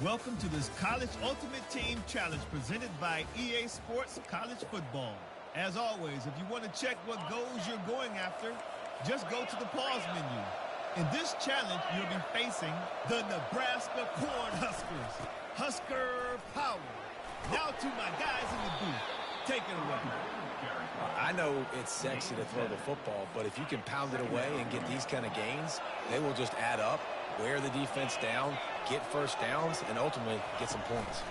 Welcome to this College Ultimate Team Challenge presented by EA Sports College Football. As always, if you want to check what goals you're going after, just go to the pause menu. In this challenge, you'll be facing the Nebraska Cornhuskers. Husker power. Now to my guys in the booth. Take it away. I know it's sexy to throw the football, but if you can pound it away and get these kind of gains, they will just add up, wear the defense down, get first downs, and ultimately get some points.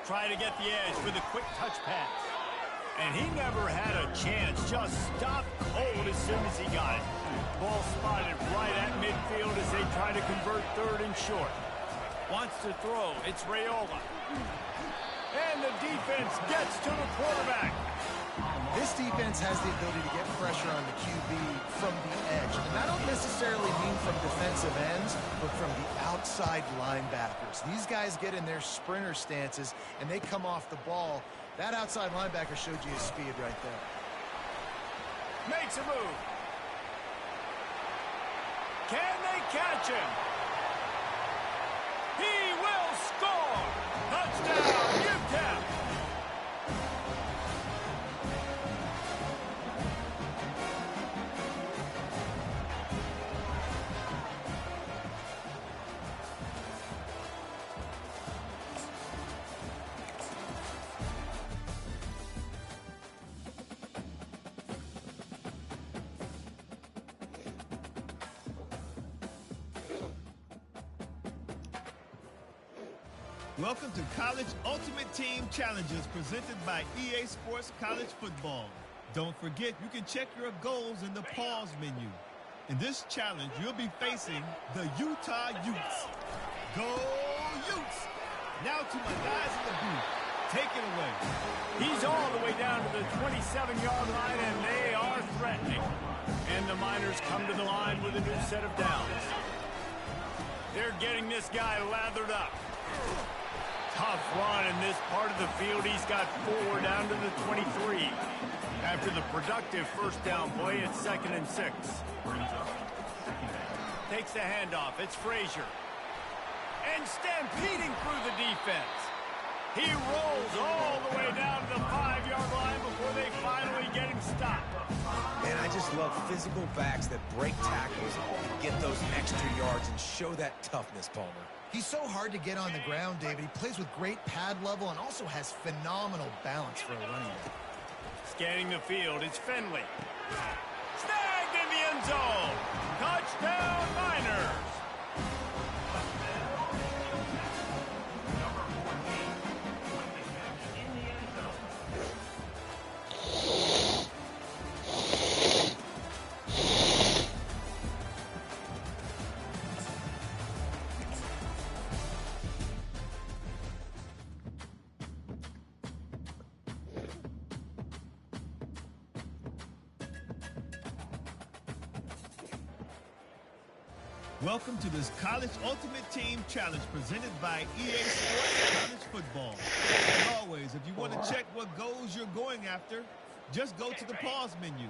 Try to get the edge with a quick touch pass. And he never had a chance, just stopped cold as soon as he got it. Ball spotted right at midfield as they try to convert third and short. Wants to throw, it's Raiola. And the defense gets to the quarterback. This defense has the ability to get pressure on the QB from the edge. And I don't necessarily mean from defensive ends, but from the outside linebackers. These guys get in their sprinter stances, and they come off the ball. That outside linebacker showed you his speed right there. Makes a move. Can they catch him? He will score! Touchdown, UTEP! Welcome to College Ultimate Team Challenges presented by EA Sports College Football. Don't forget, you can check your goals in the pause menu. In this challenge, you'll be facing the Utah Utes. Go Utes! Now to my guys in the booth. Take it away. He's all the way down to the 27-yard line, and they are threatening. And the Miners come to the line with a new set of downs. They're getting this guy lathered up. Tough run in this part of the field. He's got 4 down to the 23. After the productive first down play, it's 2nd and 6. Takes the handoff. It's Frazier. And stampeding through the defense. He rolls all the way down to the 5-yard line before they finally get him stopped. Man, I just love physical backs that break tackles and get those extra yards and show that toughness, Palmer. He's so hard to get on the ground, David. He plays with great pad level and also has phenomenal balance for a running back. Scanning the field, it's Finley. Snagged in the end zone. Touchdown, Miners. Welcome to this College Ultimate Team Challenge presented by EA Sports College Football. As always, if you want to check what goals you're going after, just go to the pause menu.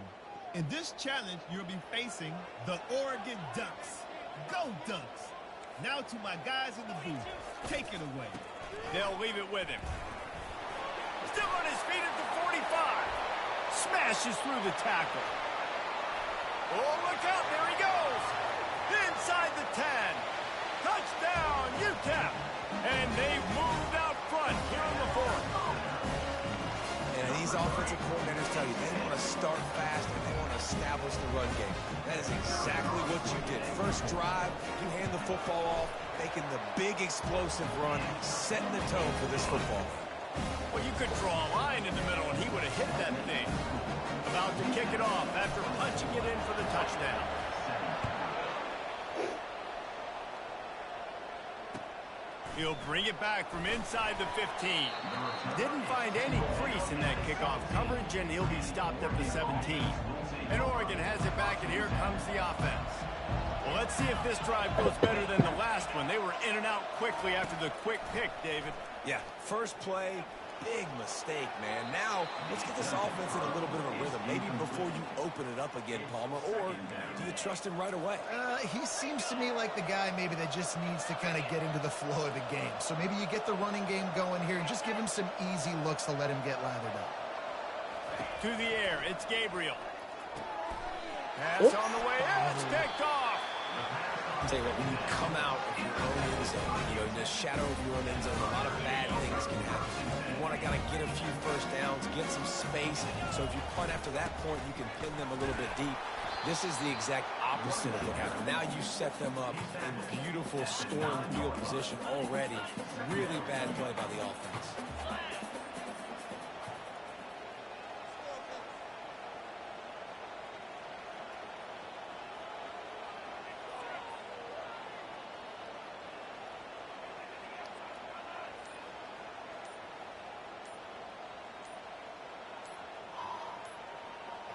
In this challenge, you'll be facing the Oregon Ducks. Go Ducks! Now to my guys in the booth. Take it away. They'll leave it with him. Still on his feet at the 45. Smashes through the tackle. Oh, look out. There he goes. Inside the 10. Touchdown, UTEP. And they've moved out front here in the 4th. And these offensive coordinators tell you they want to start fast and they want to establish the run game. That is exactly what you did. First drive, you hand the football off, making the big explosive run, setting the tone for this football. Well, you could draw a line in the middle and he would have hit that thing. About to kick it off after punching it in for the touchdown. He'll bring it back from inside the 15. Didn't find any crease in that kickoff coverage, and he'll be stopped at the 17. And Oregon has it back, and here comes the offense. Well, let's see if this drive goes better than the last one. They were in and out quickly after the quick pick, David. Yeah, first play, big mistake, man. Now, let's get this offense in a little bit of a rhythm. Maybe before you open it up again, Palmer, or do you trust him right away? He seems to me like the guy maybe that just needs to kind of get into the flow of the game. So maybe you get the running game going here and just give him some easy looks to let him get lathered up. To the air, it's Gabriel. Pass on the way, it's picked off. I'll tell you what, when you come out of your own end zone, you know, in the shadow of your own end zone, a lot of bad things can happen. You want to kind of get a few first downs, get some space, so if you punt after that point, you can pin them a little bit deep. This is the exact opposite of what happened. Now you set them up in beautiful scoring field position already. Really bad play by the offense.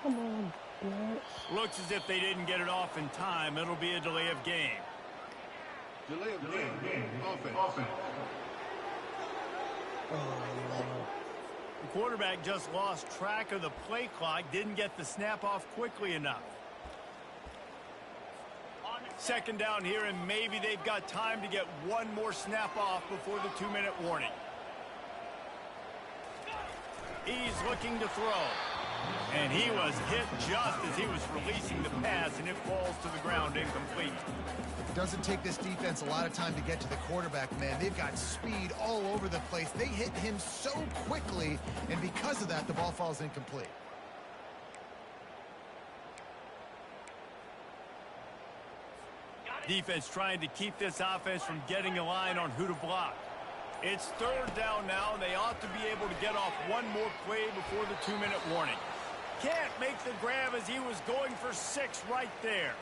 Come on, bitch. Looks as if they didn't get it off in time. It'll be a delay of game. Delay of game. Offense. The quarterback just lost track of the play clock, didn't get the snap off quickly enough. Second down here, and maybe they've got time to get one more snap off before the 2-minute warning. He's looking to throw. And he was hit just as he was releasing the pass, and it falls to the ground incomplete. It doesn't take this defense a lot of time to get to the quarterback, man. They've got speed all over the place. They hit him so quickly, and because of that, the ball falls incomplete. Defense trying to keep this offense from getting a line on who to block. It's third down now, and they ought to be able to get off one more play before the 2-minute warning. Can't make the grab as he was going for 6 right there.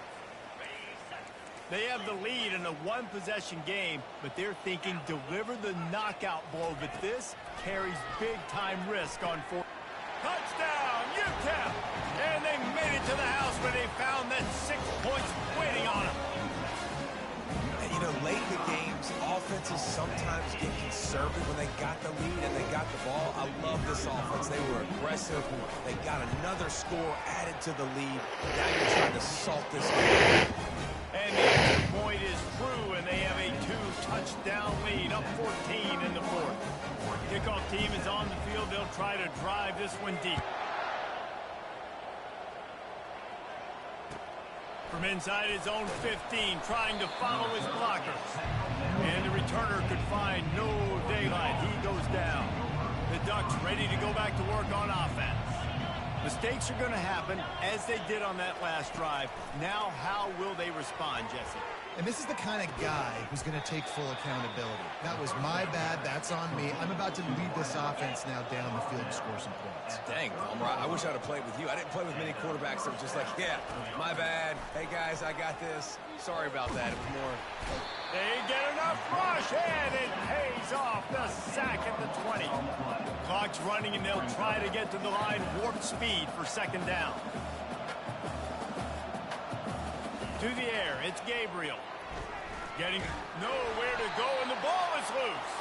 They have the lead in a one-possession game, but they're thinking deliver the knockout blow, but this carries big-time risk on 4. Touchdown, UTEP! And they made it to the house where they found that 6 points waiting on them. You know, late in the games, offenses sometimes get conservative when they got the lead and they got the ball. I love this offense. They were aggressive. They got another score added to the lead. Now you're trying to salt this game. And the extra point is true, and they have a 2-touchdown lead, up 14 in the fourth. Kickoff team is on the field. They'll try to drive this one deep. From inside his own 15, trying to follow his blockers. And the returner could find no daylight. He goes down. The Ducks ready to go back to work on offense. Mistakes are going to happen, as they did on that last drive. Now, how will they respond, Jesse? And this is the kind of guy who's going to take full accountability. That was my bad. That's on me. I'm about to lead this offense now down the field and score some points. Dang, Palmer, I wish I would have played with you. I didn't play with many quarterbacks that were just like, yeah, my bad. Hey, guys, I got this. Sorry about that. It was more. They get enough rush, and it pays off. The sack at the 20. Clock's running, and they'll try to get to the line warp speed for second down. To the air, it's Gabriel. Getting nowhere to go, and the ball is loose.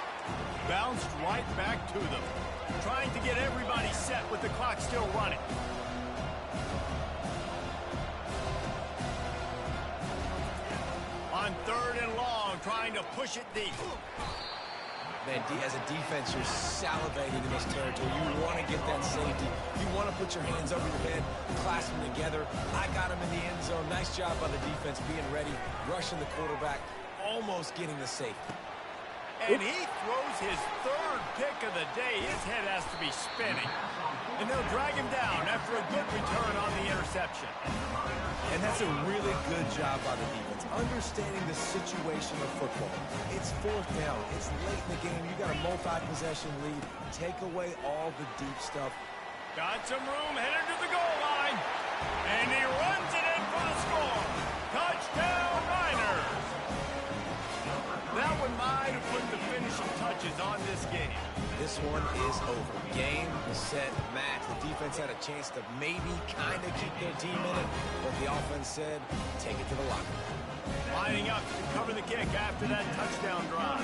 Bounced right back to them. Trying to get everybody set with the clock still running. On third and long, trying to push it deep. Man, as a defense, you're salivating in this territory. You want to get that safety. You want to put your hands over your head, clasp them together. I got him in the end zone. Nice job by the defense being ready, rushing the quarterback, almost getting the safety. And he throws his third pick of the day. His head has to be spinning. And they'll drag him down after a good return on the interception. And that's a really good job by the defense, understanding the situation of football. It's fourth down. It's late in the game. You got a multi-possession lead. Take away all the deep stuff. Got some room, headed to the goal line. And he runs it in for the score. Touchdown, Niners. That one might have put the finishing touches on this game. This one is over. Game, set, match. The defense had a chance to maybe kind of keep their team in it, but the offense said, take it to the locker room. Lining up to cover the kick after that touchdown drive.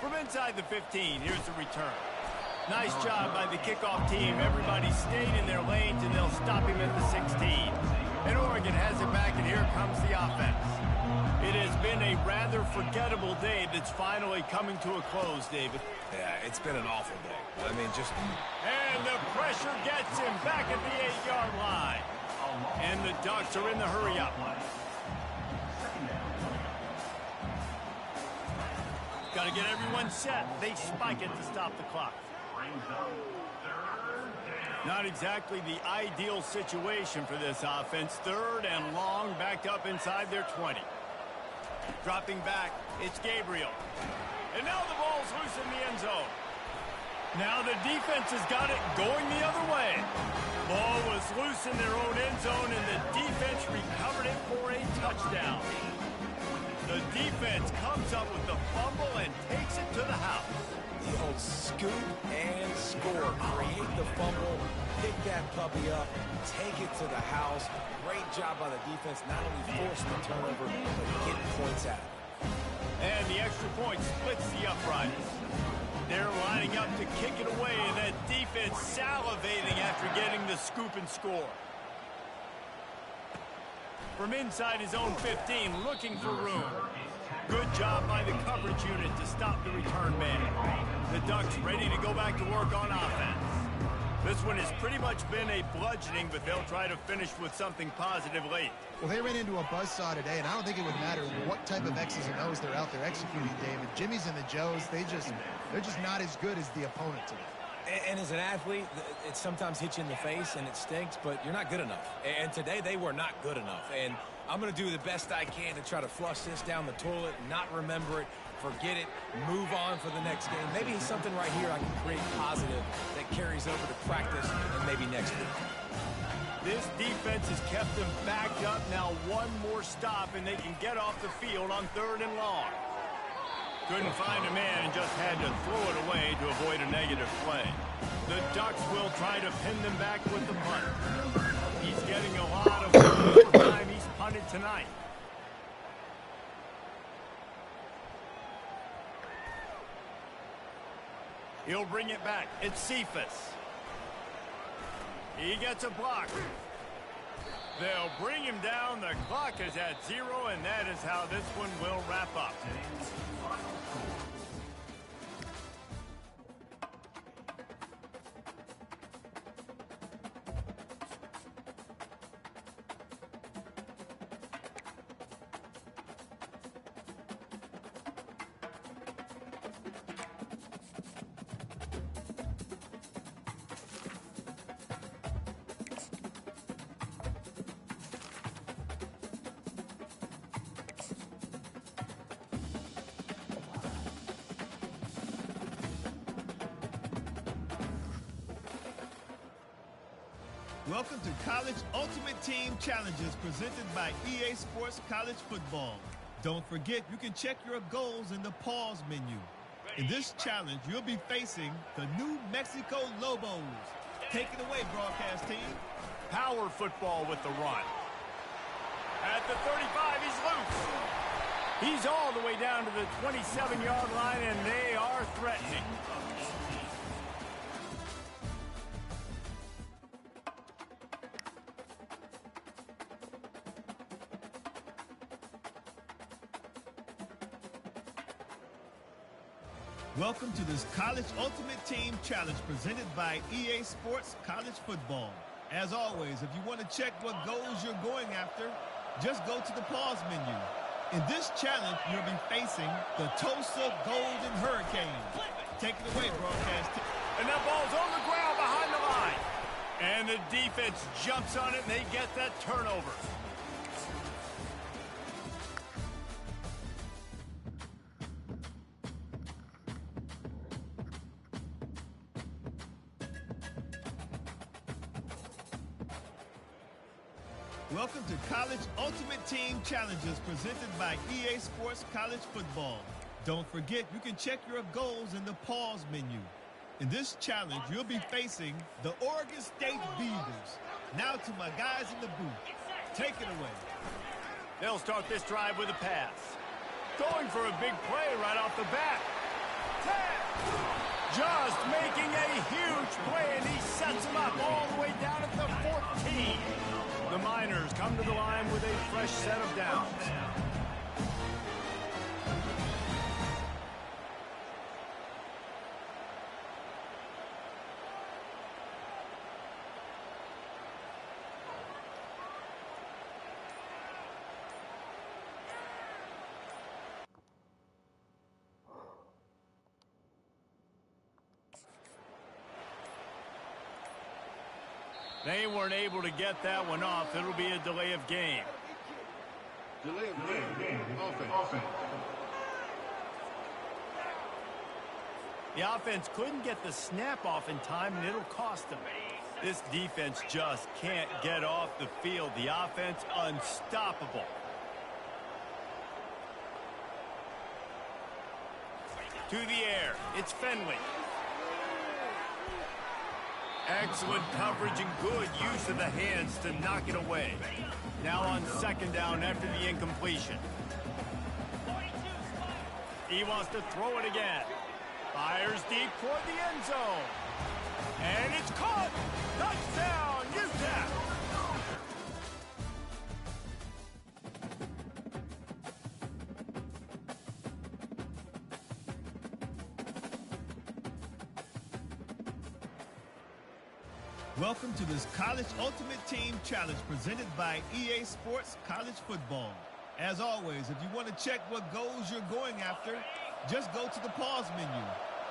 From inside the 15, here's the return. Nice job by the kickoff team. Everybody stayed in their lanes, and they'll stop him at the 16. And Oregon has it back, and here comes the offense. It has been a rather forgettable day that's finally coming to a close, David. Yeah, it's been an awful day. I mean, just... And the pressure gets him back at the 8-yard line. And the Ducks are in the hurry-up. Got to get everyone set. They spike it to stop the clock. Not exactly the ideal situation for this offense. 3rd and long, backed up inside their 20. Dropping back, it's Gabriel. And now the ball's loose in the end zone. Now the defense has got it going the other way. Ball was loose in their own end zone, and the defense recovered it for a touchdown. The defense comes up with the fumble and takes it to the house. The old scoop and score. Create the fumble, pick that puppy up, take it to the house. Great job by the defense, not only force the turnover, but get points out of it. And the extra point splits the uprights. They're lining up to kick it away, and that defense salivating after getting the scoop and score. From inside his own 15, looking for room. Good job by the coverage unit to stop the return man. The Ducks ready to go back to work on offense. This one has pretty much been a bludgeoning, but they'll try to finish with something positive late. Well, they ran into a buzzsaw today, and I don't think it would matter what type of X's and O's they're out there executing, David. Jimmy's and the Joes, they're just not as good as the opponent today. And as an athlete, it sometimes hits you in the face and it stinks, but you're not good enough. And today they were not good enough. And I'm going to do the best I can to try to flush this down the toilet, not remember it, forget it, move on for the next game. Maybe something right here I can create positive that carries over to practice and maybe next week. This defense has kept them backed up. Now one more stop and they can get off the field on 3rd and long. Couldn't find a man and just had to throw it away to avoid a negative play. The Ducks will try to pin them back with the punt. He's getting a lot of time he's punted tonight. He'll bring it back. It's Cephas. He gets a block. They'll bring him down. The clock is at 0, and that is how this one will wrap up. Welcome to College Ultimate Team Challenges presented by EA Sports College Football. Don't forget, you can check your goals in the pause menu. In this challenge, you'll be facing the New Mexico Lobos. Take it away, broadcast team. Power football with the run. At the 35, he's loose. He's all the way down to the 27-yard line, and they are threatening. Welcome to this College Ultimate Team Challenge presented by EA Sports College Football. As always, if you want to check what goals you're going after, just go to the pause menu. In this challenge, you'll be facing the Tulsa Golden Hurricanes. Take it away, broadcast team. And that ball's on the ground behind the line. And the defense jumps on it, and they get that turnover. Welcome to College Ultimate Team Challenges presented by EA Sports College Football. Don't forget, you can check your goals in the pause menu. In this challenge, you'll be facing the Oregon State Beavers. Now to my guys in the booth. Take it away. They'll start this drive with a pass. Going for a big play right off the bat. Just making a huge play, and he sets him up all the way down at the 14. The Miners come to the line with a fresh set of downs. They weren't able to get that one off. It'll be a delay of game. Delay of game. Offense. The offense couldn't get the snap off in time, and it'll cost them. This defense just can't get off the field. The offense unstoppable. To the air. It's Fenley. Excellent coverage and good use of the hands to knock it away. Now on second down after the incompletion. He wants to throw it again. Fires deep toward the end zone. And it's caught. Touchdown, Utah. Welcome to this College Ultimate Team Challenge presented by EA Sports College Football. As always, if you want to check what goals you're going after, just go to the pause menu.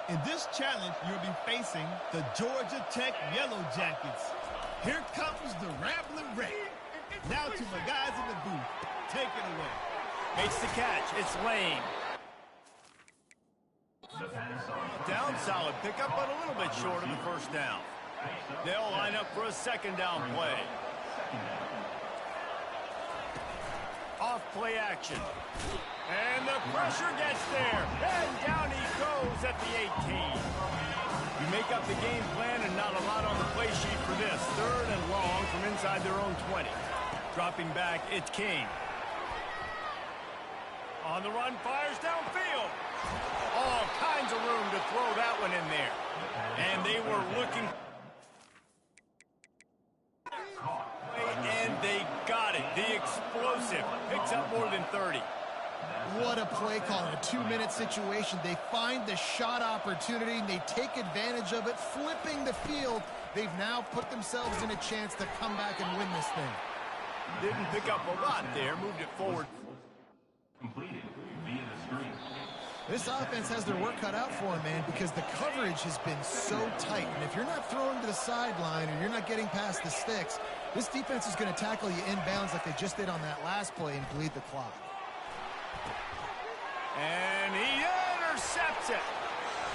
In this challenge, you'll be facing the Georgia Tech Yellow Jackets. Here comes the Rambling Wreck. Now to my guys in the booth. Take it away. Makes the catch. It's Lane. Down solid pickup, but a little bit short of the first down. They'll line up for a second down play. Off play action. And the pressure gets there. And down he goes at the 18. You make up the game plan and not a lot on the play sheet for this. Third and long from inside their own 20. Dropping back, it's King. On the run, fires downfield. All kinds of room to throw that one in there. And they were looking... And they got it. The explosive picks up more than 30. What a play call in a 2-minute situation. They find the shot opportunity, and they take advantage of it, flipping the field. They've now put themselves in a chance to come back and win this thing. Didn't pick up a lot there, moved it forward. Completed via the screen. This offense has their work cut out for them, man, because the coverage has been so tight. And if you're not throwing to the sideline or you're not getting past the sticks, this defense is going to tackle you inbounds like they just did on that last play and bleed the clock. And he intercepts it.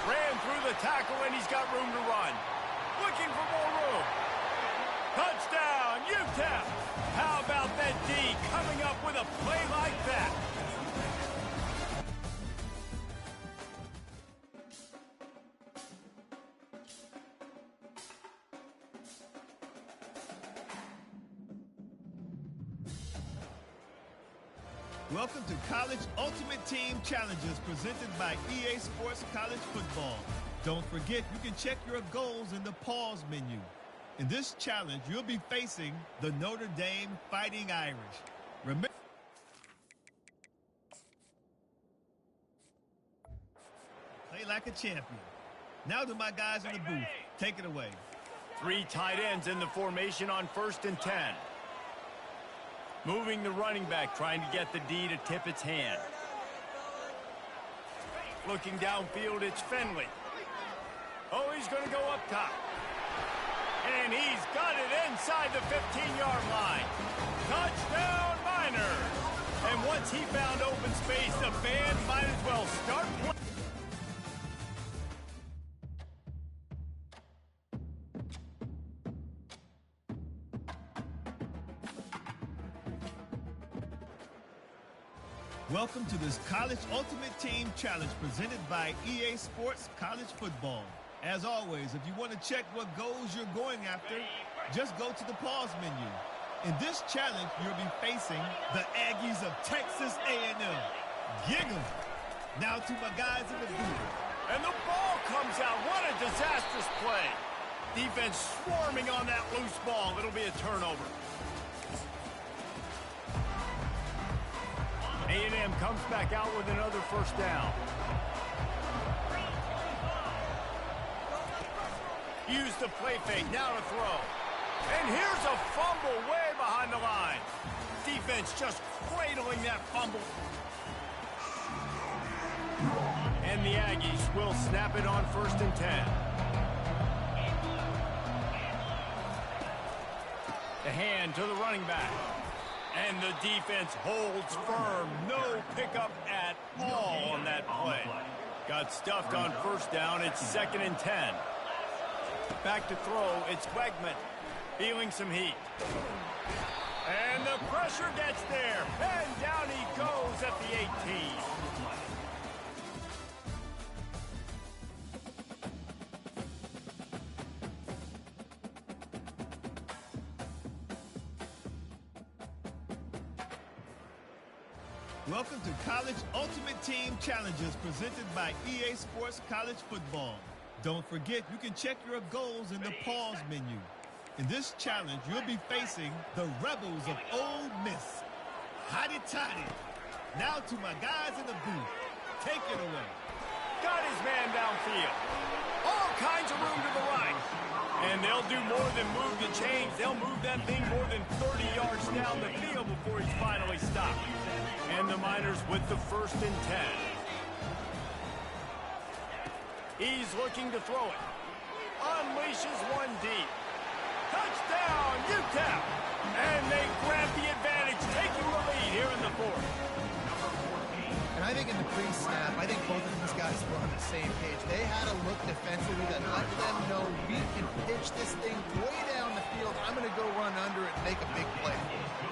Ran through the tackle, and he's got room to run. Looking for more room. Touchdown, Utah. How about that D coming up with a play like that? Welcome to College Ultimate Team Challenges presented by EA Sports College Football. Don't forget, you can check your goals in the pause menu. In this challenge, you'll be facing the Notre Dame Fighting Irish. Remember, play like a champion. Now to my guys in the booth. Take it away. 3 tight ends in the formation on 1st and 10. Moving the running back, trying to get the D to tip its hand. Looking downfield, it's Fenley. Oh, he's going to go up top. And he's got it inside the 15-yard line. Touchdown, Miners. And once he found open space, the band might as well start playing. Welcome to this College Ultimate Team Challenge presented by EA Sports College Football. As always, if you want to check what goals you're going after, just go to the pause menu. In this challenge, you'll be facing the Aggies of Texas A&M. Giggle. Now to my guys in the booth. And the ball comes out. What a disastrous play. Defense swarming on that loose ball. It'll be a turnover. A&M comes back out with another first down. Use the play fake. Now to throw. And here's a fumble way behind the line. Defense just cradling that fumble. And the Aggies will snap it on 1st and 10. The hand to the running back. And the defense holds firm. No pickup at all on that play. Got stuffed on 1st down. It's 2nd and 10. Back to throw. It's Wegman. Feeling some heat. And the pressure gets there. And down he goes at the 18. Welcome to College Ultimate Team Challenges presented by EA Sports College Football. Don't forget, you can check your goals in the pause menu. In this challenge, you'll be facing the Rebels of Ole Miss. Hotty-toddy. Now to my guys in the booth. Take it away. Got his man downfield. All kinds of room to the right. And they'll do more than move the chains. They'll move that thing more than 30 yards down the field before he's finally stopped. And the Miners with the 1st and 10. He's looking to throw it. Unleashes one deep. Touchdown, UTEP! And they grab the advantage, taking the lead here in the 4th. And I think in the pre-snap, I think both of these guys were on the same page. They had a look defensively that let them know we can pitch this thing way down the field. I'm going to go run under it and make a big play.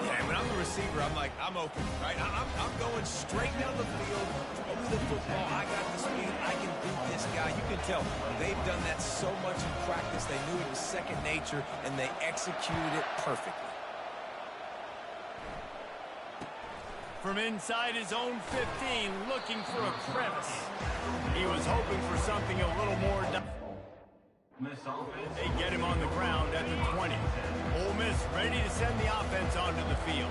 Yeah, when I'm the receiver, I'm like, I'm open, right? I'm going straight down the field, throw me the football. I got the speed. I can beat this guy. You can tell they've done that so much in practice. They knew it was second nature, and they executed it perfectly. From inside his own 15, looking for a crevice. He was hoping for something a little more. They get him on the ground at the 20. Ole Miss ready to send the offense onto the field.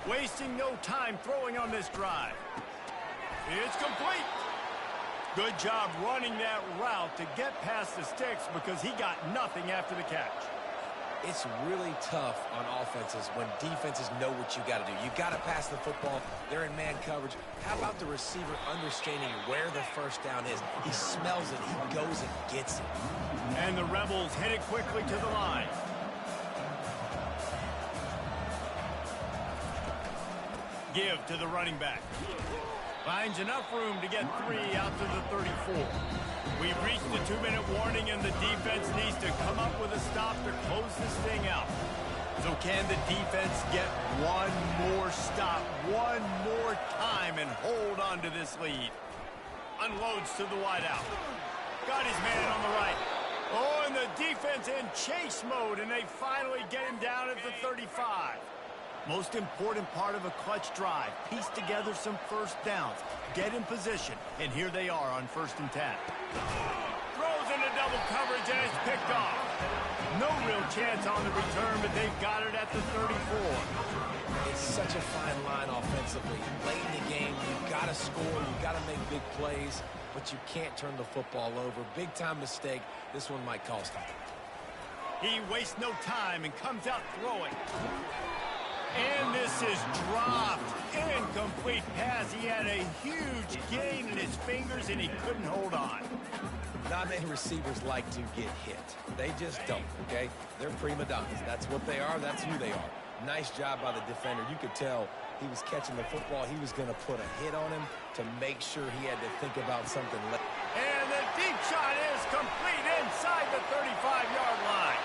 Wasting no time throwing on this drive. It's complete. Good job running that route to get past the sticks because he got nothing after the catch. It's really tough on offenses when defenses know what you got to do. You got to pass the football. They're in man coverage. How about the receiver understanding where the 1st down is? He smells it. He goes and gets it. And the Rebels hit it quickly to the line. Give to the running back. Finds enough room to get 3 out to the 34. We've reached the 2-minute warning, and the defense needs to come up with a stop to close this thing out. So can the defense get one more stop, one more time, and hold on to this lead? Unloads to the wideout. Got his man on the right. Oh, and the defense in chase mode, and they finally get him down at the 35. Most important part of a clutch drive. Piece together some 1st downs. Get in position. And here they are on 1st and 10. Throws into double coverage and it's picked off. No real chance on the return, but they've got it at the 34. It's such a fine line offensively. Late in the game, you've got to score. You've got to make big plays, but you can't turn the football over. Big-time mistake. This one might cost him. He wastes no time and comes out throwing. And this is dropped. Incomplete pass. He had a huge gain in his fingers, and he couldn't hold on. Not many receivers like to get hit. They just don't, okay? They're prima donnas. That's what they are. That's who they are. Nice job by the defender. You could tell he was catching the football. He was going to put a hit on him to make sure he had to think about something. And the deep shot is complete inside the 35-yard line.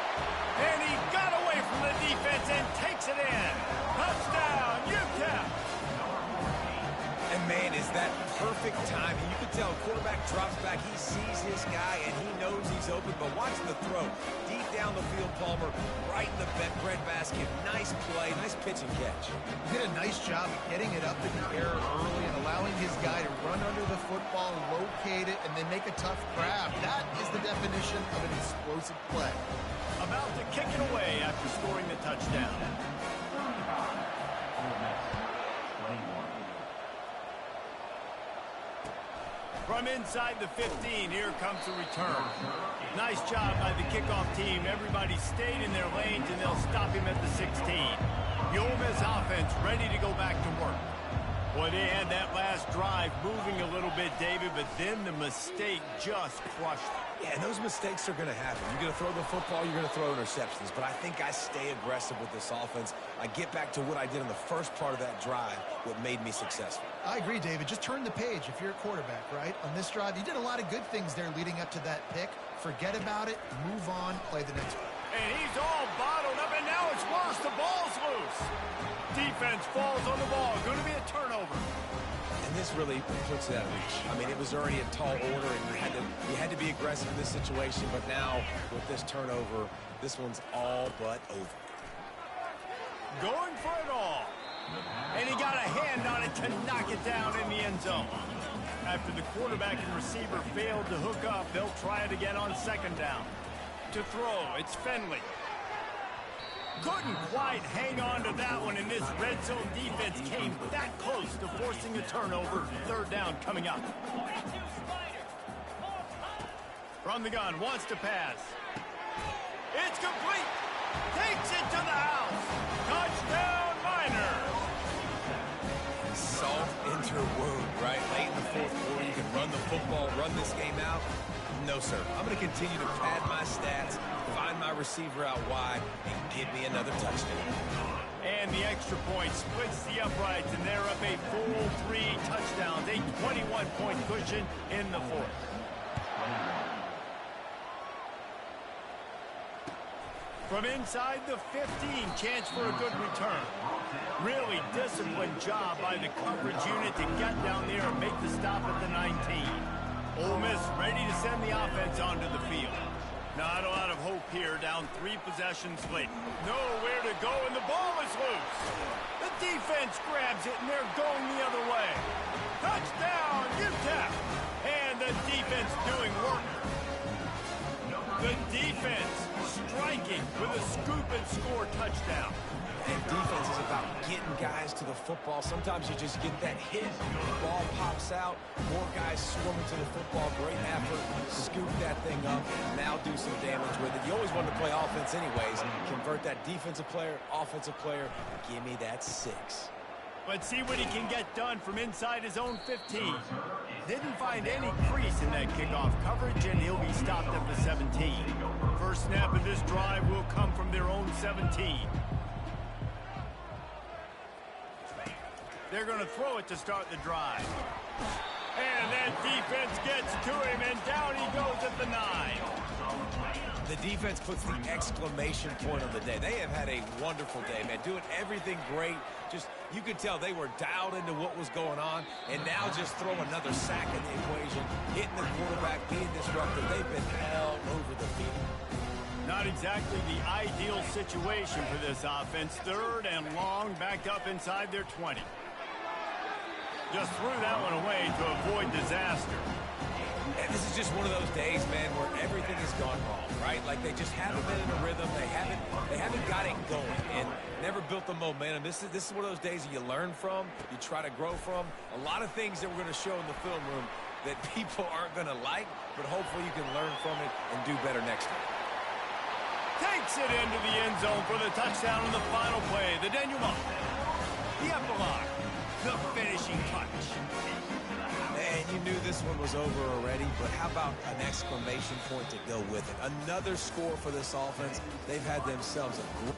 And he got away from the defense and takes it in. Touchdown, UTEP. And, man, is that perfect timing. You can tell quarterback drops back. He sees his guy, and he knows he's open. But watch the throw. Deep down the field, Palmer, right in the breadbasket. Nice play, nice pitch and catch. He did a nice job of getting it up in the air early and allowing his guy to run under the football, locate it, and then make a tough grab. That is the definition of an explosive play. About to kick it away after scoring the touchdown. From inside the 15, here comes the return. Nice job by the kickoff team. Everybody stayed in their lanes, and they'll stop him at the 16. The Ole Miss offense ready to go back to work. Boy, they had that last drive moving a little bit, David, but then the mistake just crushed them. Yeah, and those mistakes are going to happen. You're going to throw the football, you're going to throw interceptions. But I think I stay aggressive with this offense. I get back to what I did in the first part of that drive, what made me successful. I agree, David. Just turn the page if you're a quarterback, right? On this drive, you did a lot of good things there leading up to that pick. Forget about it, move on, play the next one. And he's all bottled up, and now it's worse. The ball's loose. Defense falls on the ball. Going to be a turnover. And this really puts it out of reach. I mean, it was already a tall order, and you had to be aggressive in this situation. But now, with this turnover, this one's all but over. Going for it all. And he got a hand on it to knock it down in the end zone. After the quarterback and receiver failed to hook up, they'll try it again on second down. To throw, it's Finley. Couldn't quite hang on to that one, and this red zone defense came that close to forcing a turnover. Third down coming up. From the gun, wants to pass. It's complete. Takes it to the house. Touchdown, Miners. Salt into her wound, right? Late in the fourth quarter, you can run the football, run this game out. No, sir. I'm going to continue to pad my stats, find my receiver out wide, and give me another touchdown. And the extra point splits the uprights, and they're up a full 3 touchdowns, a 21-point cushion in the fourth. From inside the 15, chance for a good return. Really disciplined job by the coverage unit to get down there and make the stop at the 19. Ole Miss ready to send the offense onto the field. Not a lot of hope here, down 3 possessions late. Nowhere to go, and the ball is loose. The defense grabs it, and they're going the other way. Touchdown, UTEP! And the defense doing work. The defense striking with a scoop and score touchdown. And defense is about getting guys to the football. Sometimes you just get that hit, the ball pops out, more guys swarming to the football. Great effort, scoop that thing up, now do some damage with it. You always want to play offense anyways. Convert that defensive player, offensive player, give me that 6. Let's see what he can get done from inside his own 15. Didn't find any crease in that kickoff coverage, and he'll be stopped at the 17. First snap of this drive will come from their own 17. They're going to throw it to start the drive. And that defense gets to him, and down he goes at the 9. The defense puts the exclamation point on the day. They have had a wonderful day, man. Doing everything great. Just, you could tell they were dialed into what was going on, and now just throw another sack in the equation, hitting the quarterback, being disruptive. They've been all over the field. Not exactly the ideal situation for this offense. Third and long, backed up inside their 20. Just threw that one away to avoid disaster. And this is just one of those days, man, where everything has gone wrong, right? Like they just haven't been in a rhythm. They haven't got it going and never built the momentum. This is one of those days that you learn from, you try to grow from. A lot of things that we're going to show in the film room that people aren't going to like, but hopefully you can learn from it and do better next time. Takes it into the end zone for the touchdown on the final play. The denouement. The epilogue. The finishing touch. Man, you knew this one was over already, but how about an exclamation point to go with it? Another score for this offense. They've had themselves a great...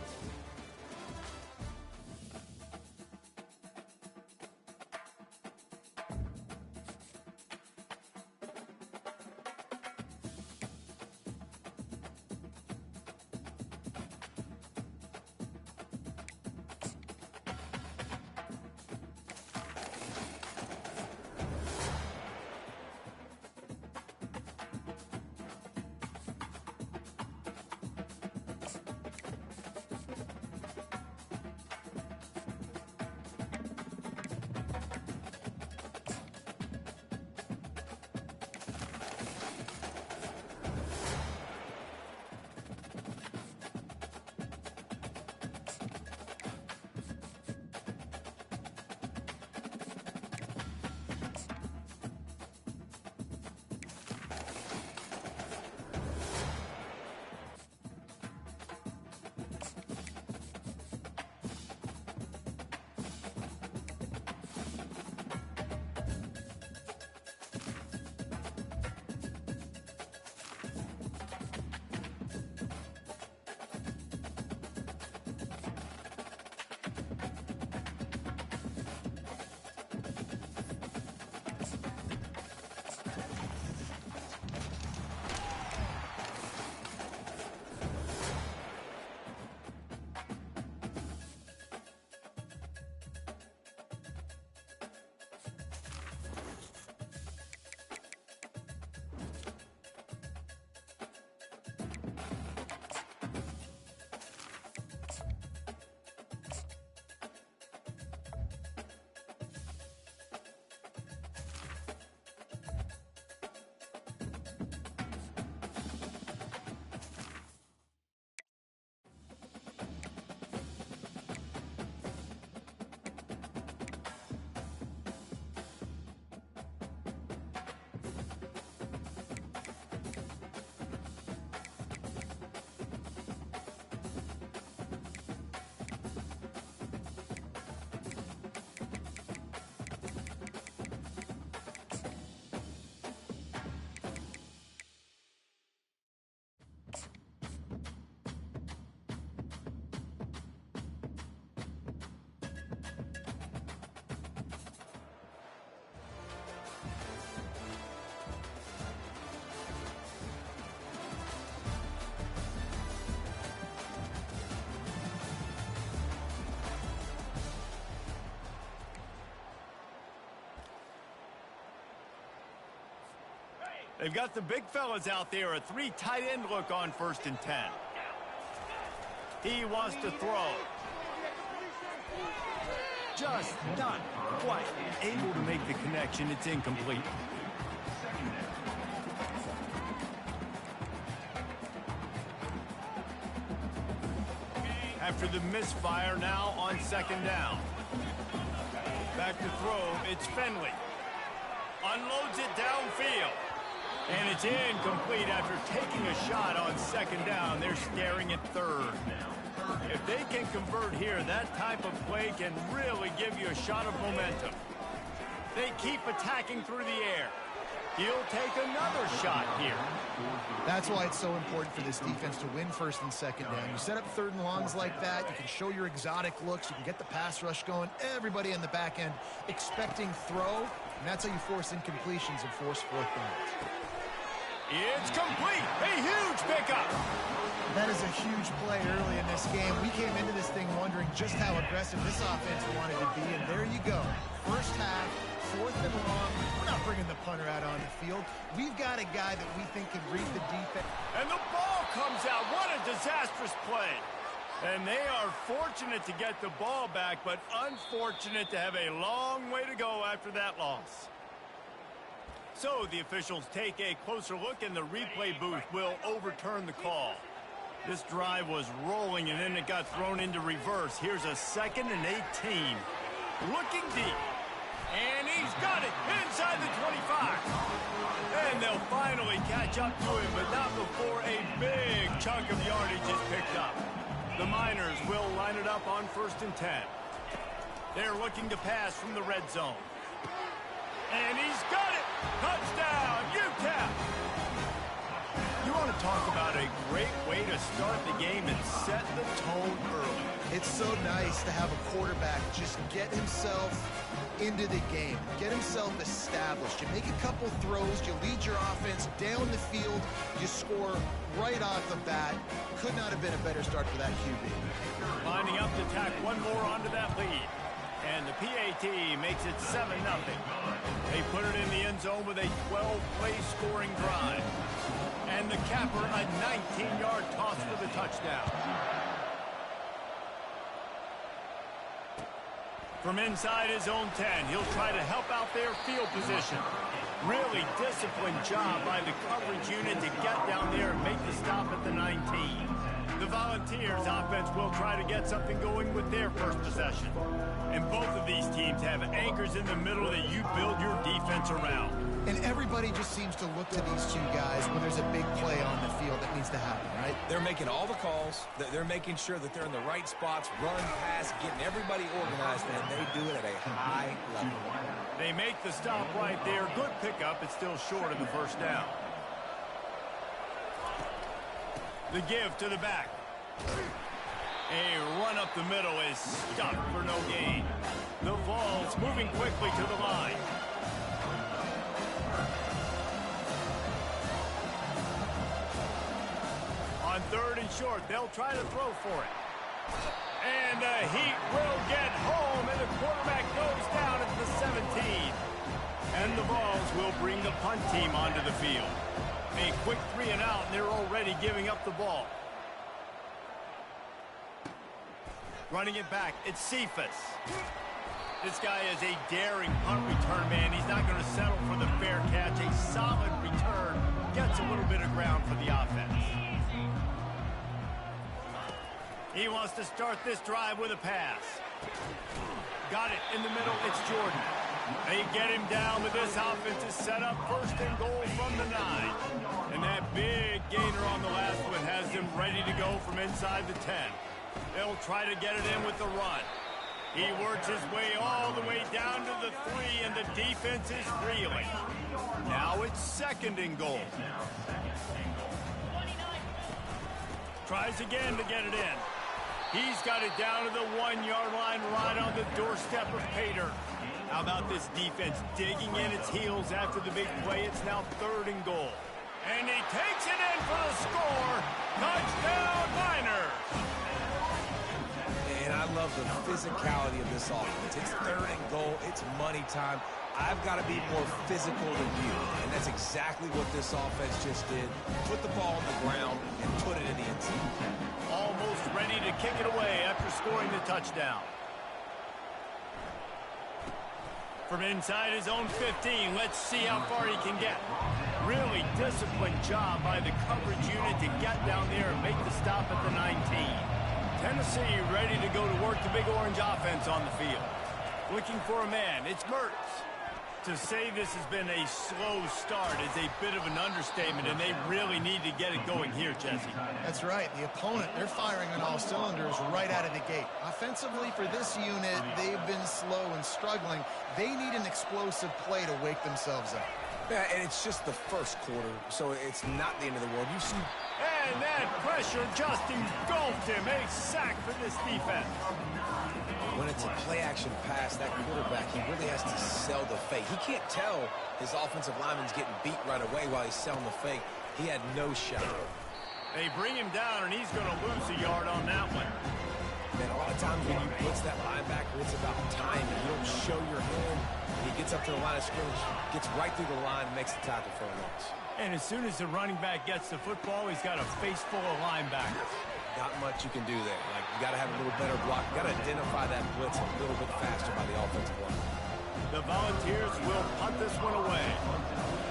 They've got the big fellas out there, a 3 tight end look on 1st and 10. He wants to throw. Just not quite able to make the connection. It's incomplete. After the misfire, now on 2nd down. Back to throw, it's Finley. Unloads it downfield. And it's incomplete after taking a shot on 2nd down. They're staring at 3rd. If they can convert here, that type of play can really give you a shot of momentum. They keep attacking through the air. He'll take another shot here. That's why it's so important for this defense to win 1st and 2nd down. You set up 3rd and longs like that. You can show your exotic looks. You can get the pass rush going. Everybody in the back end expecting throw. And that's how you force incompletions and force 4th downs. It's complete. A huge pickup. That is a huge play early in this game. We came into this thing wondering just how aggressive this offense wanted to be, and there you go. First half, 4th and long. We're not bringing the punter out on the field. We've got a guy that we think can read the defense. And the ball comes out. What a disastrous play. And they are fortunate to get the ball back, but unfortunate to have a long way to go after that loss. So the officials take a closer look, and the replay booth will overturn the call. This drive was rolling, and then it got thrown into reverse. Here's a 2nd and 18. Looking deep. And he's got it inside the 25. And they'll finally catch up to him, but not before a big chunk of yardage is picked up. The Miners will line it up on 1st and 10. They're looking to pass from the red zone. And he's got it! Touchdown, UTEP! You want to talk about a great way to start the game and set the tone early. It's so nice to have a quarterback just get himself into the game, get himself established. You make a couple throws, you lead your offense down the field, you score right off the bat. Could not have been a better start for that QB. Lining up to tack one more onto that lead. And the PAT makes it 7-0. They put it in the end zone with a 12-play scoring drive. And the capper, a 19-yard toss for the touchdown. From inside his own 10, he'll try to help out their field position. Really disciplined job by the coverage unit to get down there and make the stop at the 19. The Volunteers offense will try to get something going with their first possession. And both of these teams have anchors in the middle that you build your defense around. And everybody just seems to look to these two guys when there's a big play on the field that needs to happen, right? They're making all the calls. They're making sure that they're in the right spots, run, pass, getting everybody organized, and they do it at a high level. They make the stop right there. Good pickup. It's still short of the 1st down. The give to the back. A run up the middle is stuck for no gain. The Vols moving quickly to the line. On 3rd and short, they'll try to throw for it. And the Heat will get home, and the quarterback goes down at the 17. And the Vols will bring the punt team onto the field. A quick 3 and out, and they're already giving up the ball. Running it back, it's Cephas. This guy is a daring punt return man. He's not going to settle for the fair catch. A solid return. Gets a little bit of ground for the offense. He wants to start this drive with a pass. Got it in the middle. It's Jordan. They get him down, but this offense is set up 1st and goal from the 9. And that big gainer on the last one has them ready to go from inside the 10. They'll try to get it in with the run. He works his way all the way down to the 3, and the defense is reeling. Now it's 2nd and goal. Tries again to get it in. He's got it down to the 1-yard line, right on the doorstep of Pater. How about this defense digging in its heels after the big play? It's now 3rd and goal. And he takes it in for the score. Touchdown, Miners! And I love the physicality of this offense. It's 3rd and goal. It's money time. I've got to be more physical than you. And that's exactly what this offense just did. Put the ball on the ground and put it in the end zone. Almost ready to kick it away after scoring the touchdown. From inside his own 15, let's see how far he can get. Really disciplined job by the coverage unit to get down there and make the stop at the 19. Tennessee ready to go to work the Big Orange offense on the field. Looking for a man, it's Mertz. To say this has been a slow start is a bit of an understatement, and they really need to get it going here, Jesse. That's right. The opponent, they're firing on all cylinders right out of the gate. Offensively for this unit, they've been slow and struggling. They need an explosive play to wake themselves up. Yeah, and it's just the first quarter, so it's not the end of the world. You see. And that pressure just engulfed him. A sack for this defense. When it's a play-action pass, that quarterback, he really has to sell the fake. He can't tell his offensive lineman's getting beat right away while he's selling the fake. He had no shot. They bring him down, and he's going to lose a yard on that one. Man, a lot of times when you blitz that linebacker, it's about timing. You don't show your hand. He gets up to the line of scrimmage, gets right through the line, makes the tackle for a loss. And as soon as the running back gets the football, he's got a face full of linebackers. Not much you can do there. Like, you got to have a little better block. You got to identify that blitz a little bit faster by the offensive line. The Volunteers will punt this one away.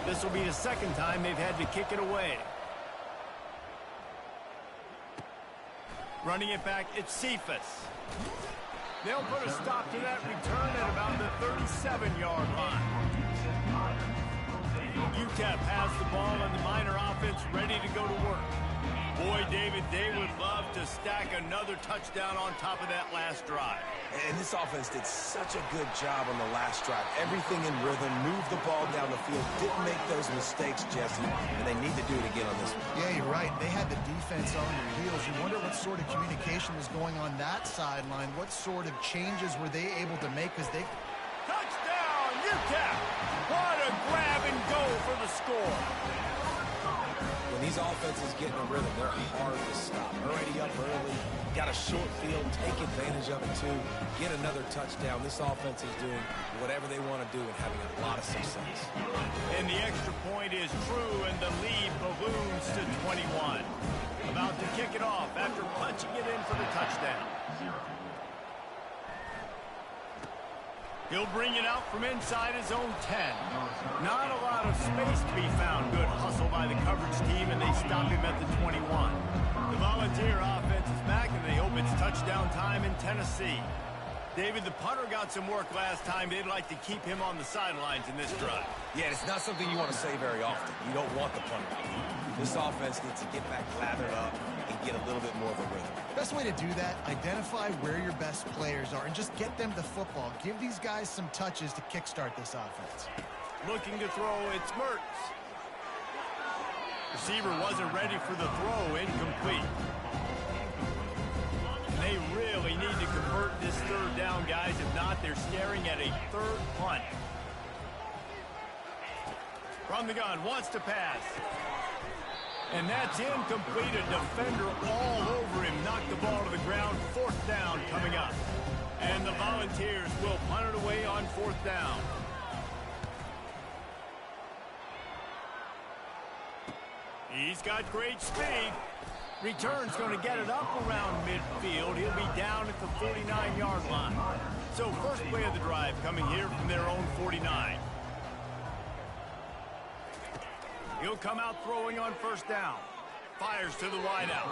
This will be the second time they've had to kick it away. Running it back, it's Cephas. They'll put a stop to that return at about the 37-yard line. UTEP has the ball and the Miner offense ready to go to work. Boy, David, they would love to stack another touchdown on top of that last drive. And this offense did such a good job on the last drive. Everything in rhythm, moved the ball down the field, didn't make those mistakes, Jesse, and they need to do it again on this one. Yeah, you're right. They had the defense on their heels. You wonder what sort of communication was going on that sideline. What sort of changes were they able to make as they... Touchdown, UTEP! What a grab and go for the score. When these offenses get in a rhythm, they're hard to stop. Already up early, got a short field, take advantage of it too, get another touchdown. This offense is doing whatever they want to do and having a lot of success. And the extra point is true, and the lead balloons to 21. About to kick it off after punching it in for the touchdown. He'll bring it out from inside his own 10. Not a lot of space to be found. Good hustle by the coverage team, and they stop him at the 21. The Volunteer offense is back, and they hope it's touchdown time in Tennessee. David, the punter got some work last time. They'd like to keep him on the sidelines in this drive. Yeah, it's not something you want to say very often. You don't want the punter. This offense needs to get back lathered up and get a little bit more of a rhythm. Best way to do that, identify where your best players are and just get them the football. Give these guys some touches to kickstart this offense. Looking to throw, it's Mertz. Receiver wasn't ready for the throw, incomplete. And they really need to convert this third down, guys. If not, they're staring at a third punt. From the gun, wants to pass. And that's incomplete. A defender all over him. Knocked the ball to the ground. Fourth down coming up. And the Volunteers will punt it away on fourth down. He's got great speed. Return's going to get it up around midfield. He'll be down at the 49-yard line. So first play of the drive coming here from their own 49. He'll come out throwing on first down. Fires to the wideout.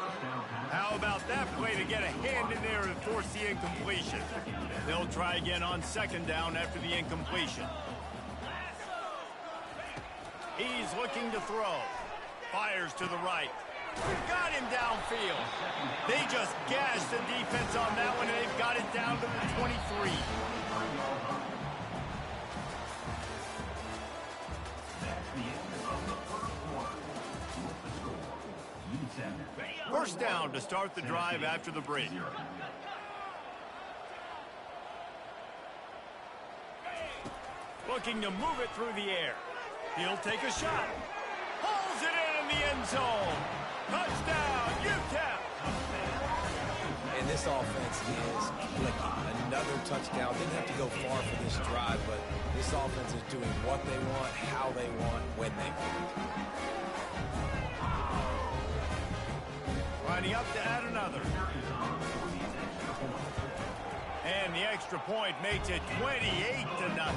How about that play to get a hand in there and force the incompletion? They'll try again on second down after the incompletion. He's looking to throw. Fires to the right. Got him downfield. They just gashed the defense on that one, and they've got it down to the 23. First down to start the drive after the break. Looking to move it through the air. He'll take a shot. Pulls it in the end zone. Touchdown, UTEP. And this offense is clicking. Another touchdown. Didn't have to go far for this this drive, but this offense is doing what they want, how they want, when they want. Lining up to add another. And the extra point makes it 28-0.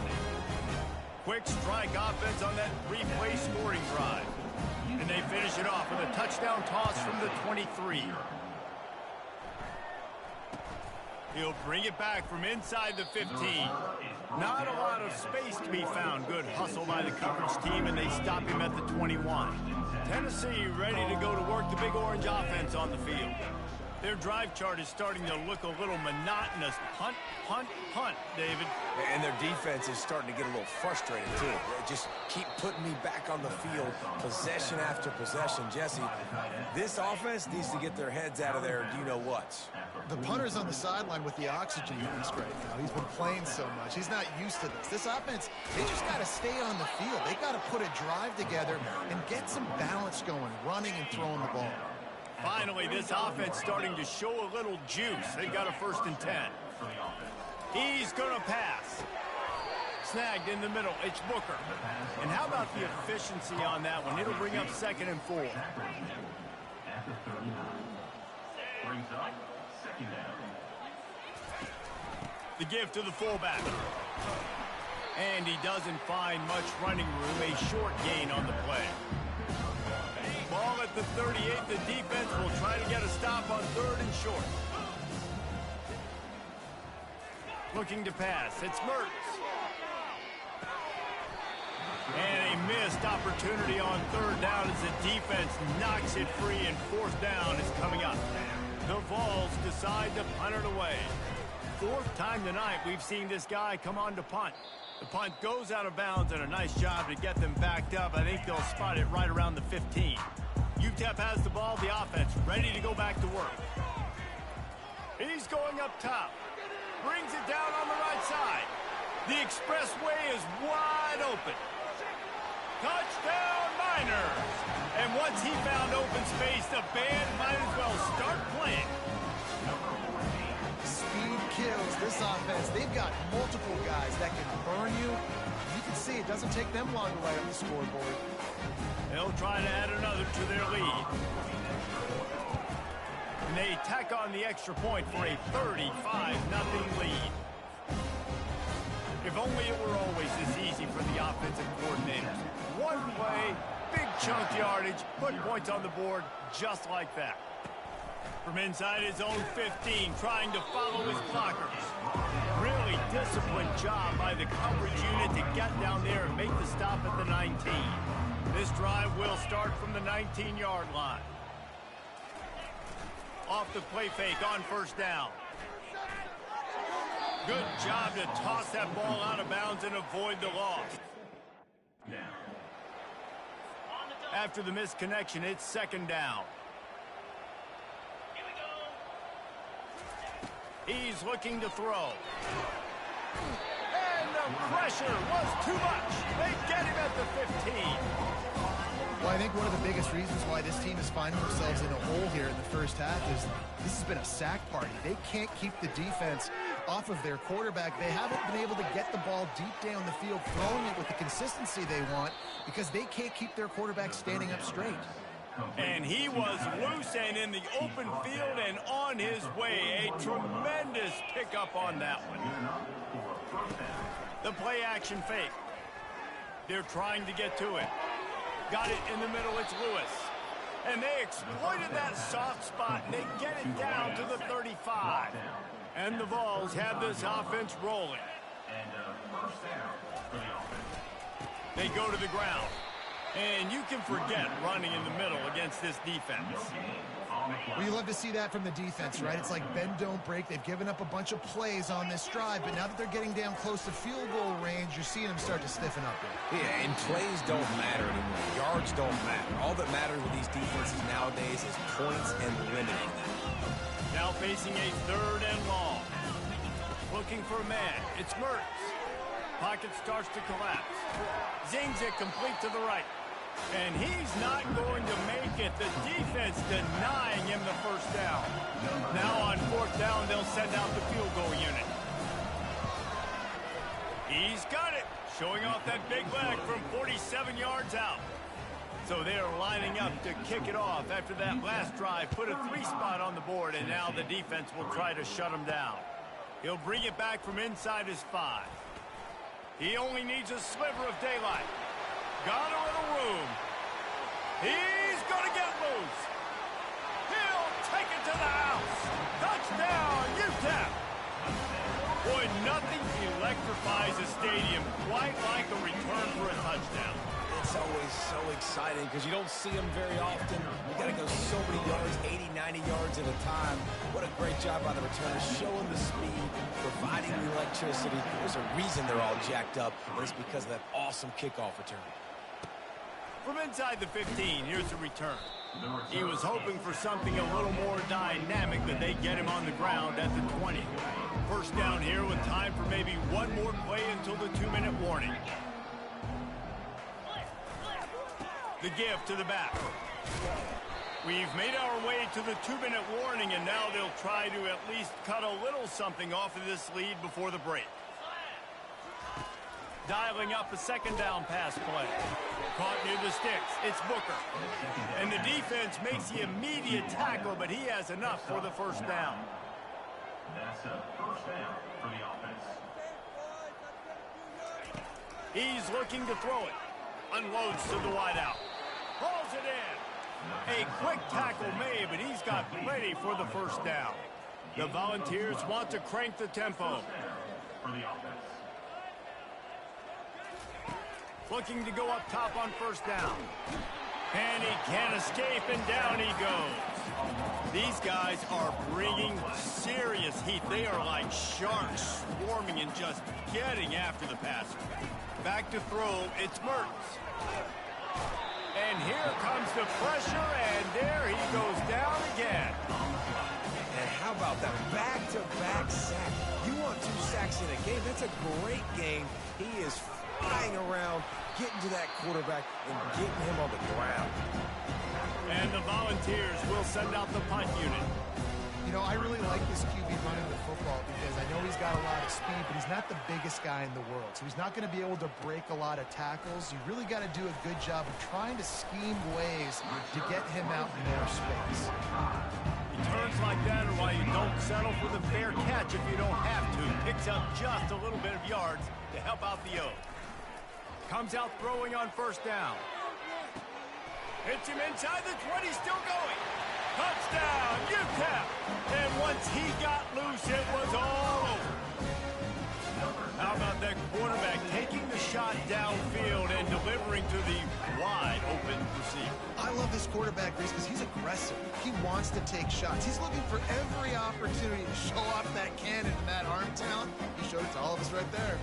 Quick strike offense on that three-play scoring drive. And they finish it off with a touchdown toss from the 23. He'll bring it back from inside the 15. Not a lot of space to be found. Good hustle by the coverage team, and they stop him at the 21. Tennessee ready to go to work the Big Orange offense on the field. Their drive chart is starting to look a little monotonous. Punt, punt, punt, David. And their defense is starting to get a little frustrated, too. They just keep putting me back on the field, possession after possession. Jesse, this offense needs to get their heads out of there, you-know-whats. The punter's on the sideline with the oxygen mask right now. He's been playing so much. He's not used to this. This offense, they just got to stay on the field. They got to put a drive together and get some balance going, running and throwing the ball. Finally, this offense starting to show a little juice. They've got a 1st and 10. He's going to pass. Snagged in the middle. It's Booker. And how about the efficiency on that one? It'll bring up 2nd and 4. At the 39. Brings up 2nd down. The give to the fullback. And he doesn't find much running room. A short gain on the play. Ball at the 38. The defense will try to get a stop on 3rd and short. Looking to pass. It's Mertz. And a missed opportunity on 3rd down as the defense knocks it free, and 4th down is coming up. The Vols decide to punt it away. 4th time tonight we've seen this guy come on to punt. The punt goes out of bounds, and a nice job to get them backed up. I think they'll spot it right around the 15. UTEP has the ball, the offense ready to go back to work. He's going up top. Brings it down on the right side. The expressway is wide open. Touchdown, Miners! And once he found open space, the band might as well start playing. Speed kills this offense. They've got multiple guys that can burn you. You can see it doesn't take them long to light up the scoreboard. They'll try to add another to their lead. And they tack on the extra point for a 35-0 lead. If only it were always this easy for the offensive coordinators. One play, big chunk yardage, put points on the board just like that. From inside his own 15, trying to follow his blockers. Really disciplined job by the coverage unit to get down there and make the stop at the 19. This drive will start from the 19-yard line. Off the play fake on 1st down. Good job to toss that ball out of bounds and avoid the loss. After the missed connection, it's 2nd down. He's looking to throw. And the pressure was too much. They get him at the 15. Well, I think one of the biggest reasons why this team is finding themselves in a hole here in the 1st half is this has been a sack party. They can't keep the defense off of their quarterback. They haven't been able to get the ball deep down the field, throwing it with the consistency they want, because they can't keep their quarterback standing up straight. And he was loose and in the open field and on his way. A tremendous pickup on that one. The play action fake. They're trying to get to it. Got it in the middle, it's Lewis. And they exploited that soft spot, and they get it down to the 35. And the Vols have this offense rolling. They go to the ground. And you can forget running in the middle against this defense. Well, you love to see that from the defense, right? It's like bend, don't break. They've given up a bunch of plays on this drive, but now that they're getting down close to field goal range, you're seeing them start to stiffen up here. Yeah, and plays don't matter anymore. Yards don't matter. All that matters with these defenses nowadays is points and limiting them. Now facing a 3rd and long. Looking for a man. It's Mertz. Pocket starts to collapse. Zings it complete to the right. And he's not going to make it. The defense denying him the 1st down. Now on 4th down, they'll send out the field goal unit. He's got it, showing off that big leg from 47 yards out. So they're lining up to kick it off after that last drive. Put a 3-spot on the board, and now the defense will try to shut him down. He'll bring it back from inside his 5. He only needs a sliver of daylight. Got a little room. He's going to get loose. He'll take it to the house. Touchdown, UTEP. Boy, nothing electrifies a stadium quite like a return for a touchdown. It's always so exciting because you don't see them very often. You got to go so many yards, 80, 90 yards at a time. What a great job by the returners, showing the speed, providing the electricity. There's a reason they're all jacked up, and it's because of that awesome kickoff return. From inside the 15, here's the return. He was hoping for something a little more dynamic, but they get him on the ground at the 20. First down here with time for maybe one more play until the 2-minute warning. The give to the back. We've made our way to the 2-minute warning, and now they'll try to at least cut a little something off of this lead before the break. Dialing up a second down pass play. Caught near the sticks. It's Booker. And the defense makes the immediate tackle, but he has enough for the first down. That's a first down for the offense. He's looking to throw it. Unloads to the wideout. Hauls it in. A quick tackle made, but he's got plenty for the first down. The Volunteers want to crank the tempo. For the offense. Looking to go up top on first down. And he can't escape, and down he goes. These guys are bringing serious heat. They are like sharks swarming and just getting after the passer. Back to throw, it's Mertens. And here comes the pressure, and there he goes down again. And how about that back-to-back sack? You want 2 sacks in a game, that's a great game. He is flying around, getting to that quarterback and getting him on the ground. And the Volunteers will send out the punt unit. You know, I really like this QB running the football because I know he's got a lot of speed, but he's not the biggest guy in the world. So he's not going to be able to break a lot of tackles. You really got to do a good job of trying to scheme ways to get him out in more space. Turns like that are why you don't settle for the fair catch if you don't have to. Picks up just a little bit of yards to help out the O. Comes out throwing on first down. Hits him inside the 20, still going. Touchdown, UTEP. And once he got loose, it was all over. How about that quarterback taking the shot downfield and delivering to the wide open receiver? I love this quarterback, Reese, because he's aggressive. He wants to take shots. He's looking for every opportunity to show off that cannon and that arm talent. He showed it to all of us right there.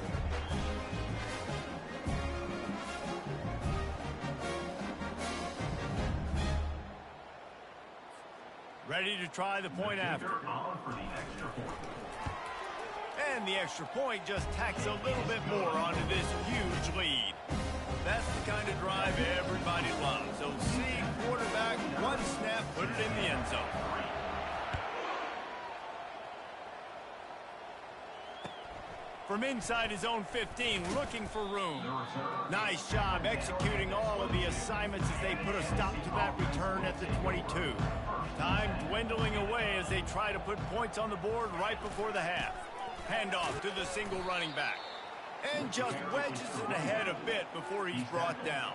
Ready to try the point after. And the extra point just tacks a little bit more onto this huge lead. That's the kind of drive everybody loves. So see quarterback, one snap, put it in the end zone. From inside his own 15, looking for room. Nice job executing all of the assignments as they put a stop to that return at the 22. Time dwindling away as they try to put points on the board right before the half. Handoff to the single running back. And just wedges it ahead a bit before he's brought down.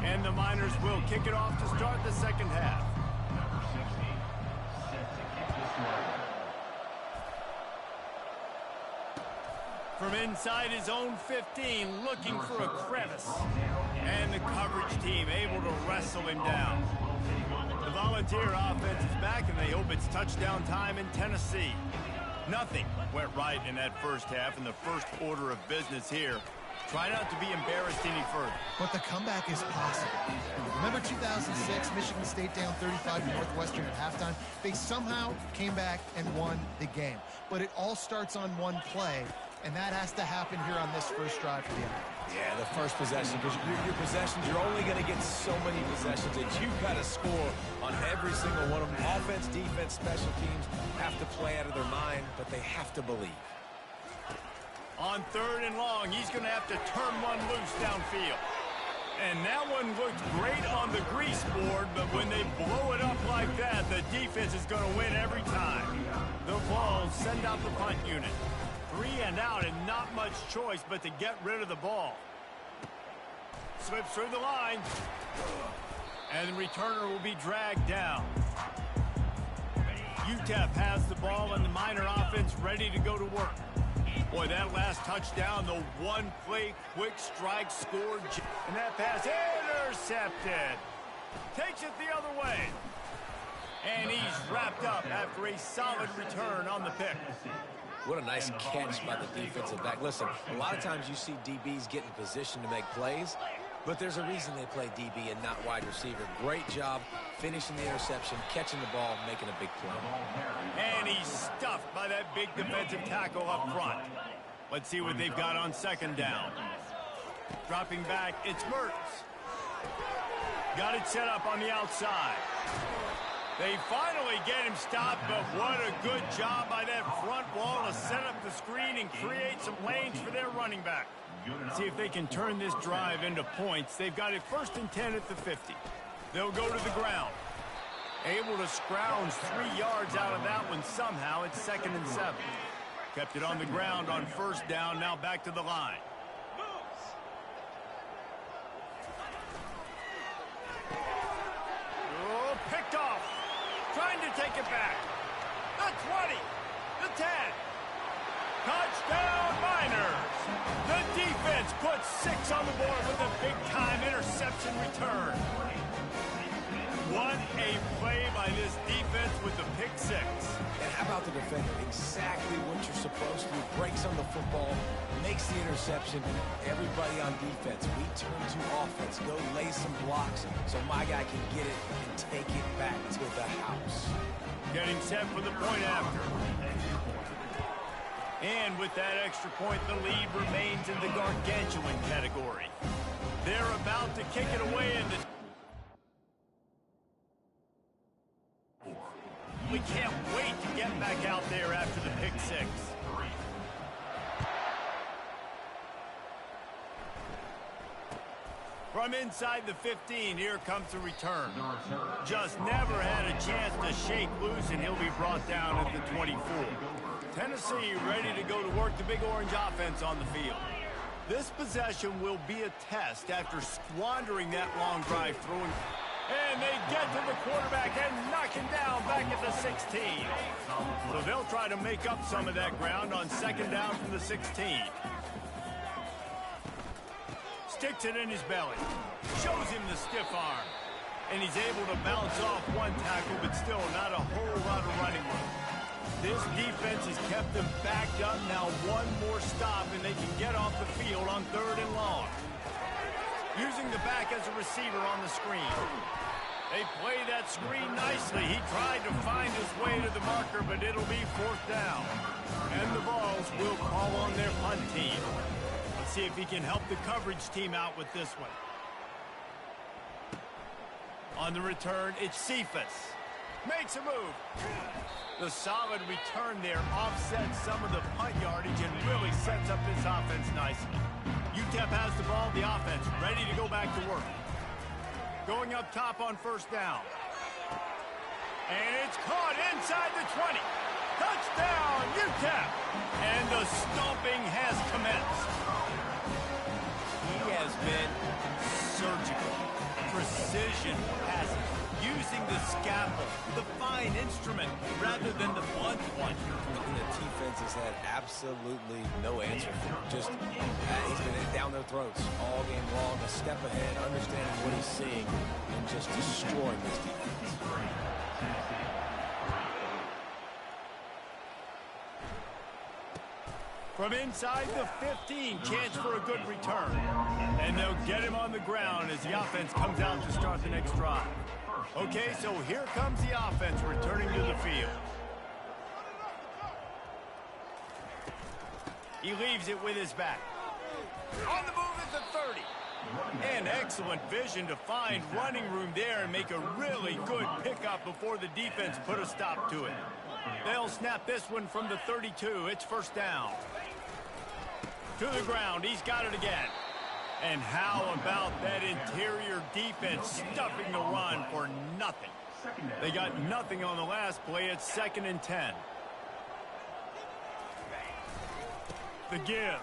And the Miners will kick it off to start the second half. Number 60, set to kick this one. From inside his own 15, looking for a crevice. And the coverage team able to wrestle him down. The Volunteer offense is back, and they hope it's touchdown time in Tennessee. Nothing went right in that first half, in the first order of business here. Try not to be embarrassed any further. But the comeback is possible. Remember 2006, Michigan State down 35 to Northwestern at halftime? They somehow came back and won the game. But it all starts on one play, and that has to happen here on this first drive for the Irish. Yeah, the first possession, because your possessions, you're only going to get so many possessions, and you've got to score on every single one of them. Offense, defense, special teams have to play out of their mind, but they have to believe. On 3rd and long, he's going to have to turn one loose downfield. And that one looked great on the grease board, but when they blow it up like that, the defense is going to win every time. The Vols send out the punt unit. 3 and out, and not much choice but to get rid of the ball. Slips through the line. And the returner will be dragged down. UTEP has the ball, and the Miner offense ready to go to work. Boy, that last touchdown, the one-play quick strike scored. And that pass intercepted. Takes it the other way. And he's wrapped up after a solid return on the pick. What a nice catch by the defensive back. Listen, a lot of times you see DBs get in position to make plays, but there's a reason they play DB and not wide receiver. Great job finishing the interception, catching the ball, making a big play. And he's stuffed by that big defensive tackle up front. Let's see what they've got on 2nd down. Dropping back, it's Mertz. Got it set up on the outside. They finally get him stopped, but what a good job by that front wall to set up the screen and create some lanes for their running back. See if they can turn this drive into points. They've got it 1st and 10 at the 50. They'll go to the ground. Able to scrounge 3 yards out of that one somehow. It's 2nd and 7. Kept it on the ground on 1st down. Now back to the line. Oh, picked off. Trying to take it back. The 20. The 10. Touchdown, Miners. The defense puts 6 on the board with a big-time interception return. What a play by this defense with the pick 6. And how about the defender? Exactly what you're supposed to do. Breaks on the football, makes the interception. Everybody on defense, we turn to offense. Go lay some blocks so my guy can get it and take it back to the house. Getting set for the point after. And with that extra point, the lead remains in the gargantuan category. They're about to kick it away in the... We can't wait to get back out there after the pick 6. From inside the 15, here comes the return. Just never had a chance to shake loose, and he'll be brought down at the 24. Tennessee ready to go to work the Big Orange offense on the field. This possession will be a test after squandering that long drive throwing. And they get to the quarterback and knock him down back at the 16. So they'll try to make up some of that ground on 2nd down from the 16. Sticks it in his belly. Shows him the stiff arm. And he's able to bounce off one tackle, but still not a whole lot of running room. This defense has kept them backed up. Now one more stop, and they can get off the field on 3rd and long. Using the back as a receiver on the screen. They play that screen nicely. He tried to find his way to the marker, but it'll be 4th down. And the Vols will call on their punt team. Let's see if he can help the coverage team out with this one. On the return, it's Cephas. Makes a move. The solid return there offsets some of the punt yardage and really sets up this offense nicely. UTEP has the ball, the offense ready to go back to work. Going up top on 1st down. And it's caught inside the 20. Touchdown, UTEP! And the stomping has commenced. He has been surgical. Precision passes. Using the scalpel, the fine instrument, rather than the blunt one. And the defense has had absolutely no answer for him. Just, he's been down their throats all game long, a step ahead, understanding what he's seeing, and just destroying this defense. From inside the 15, chance for a good return. And they'll get him on the ground as the offense comes out to start the next drive. Okay, so here comes the offense returning to the field. He leaves it with his back. On the move at the 30. And excellent vision to find running room there and make a really good pickup before the defense put a stop to it. They'll snap this one from the 32. It's first down. To the ground. He's got it again. And how about that interior defense stuffing the run for nothing? They got nothing on the last play. It's 2nd and 10. The give.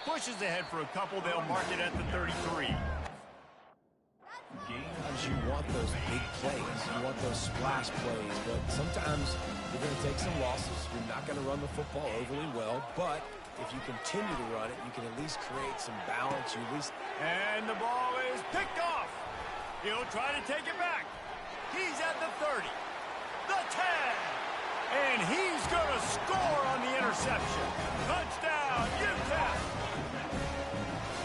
Pushes ahead for a couple. They'll mark it at the 33. Sometimes you want those big plays. You want those splash plays. But sometimes you're going to take some losses. You're not going to run the football overly well. But if you continue to run it, you can at least create some balance. You at least... And the ball is picked off. He'll try to take it back. He's at the 30. The 10. And he's going to score on the interception. Touchdown, UTEP.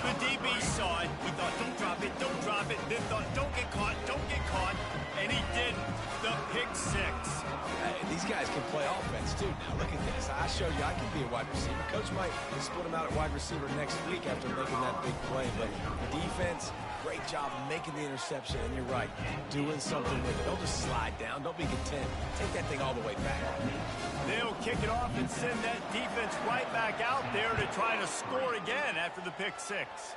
The DB saw it. He thought, don't drop it, don't drop it. Then thought, don't get caught, don't get caught. And he didn't. The pick 6. These guys can play offense, too. Now, look at this. I showed you I can be a wide receiver. Coach might split him out at wide receiver next week after making that big play. But the defense, great job making the interception. And you're right, doing something with it. Don't just slide down. Don't be content. Take that thing all the way back. They'll kick it off and send that defense right back out there to try to score again after the pick 6.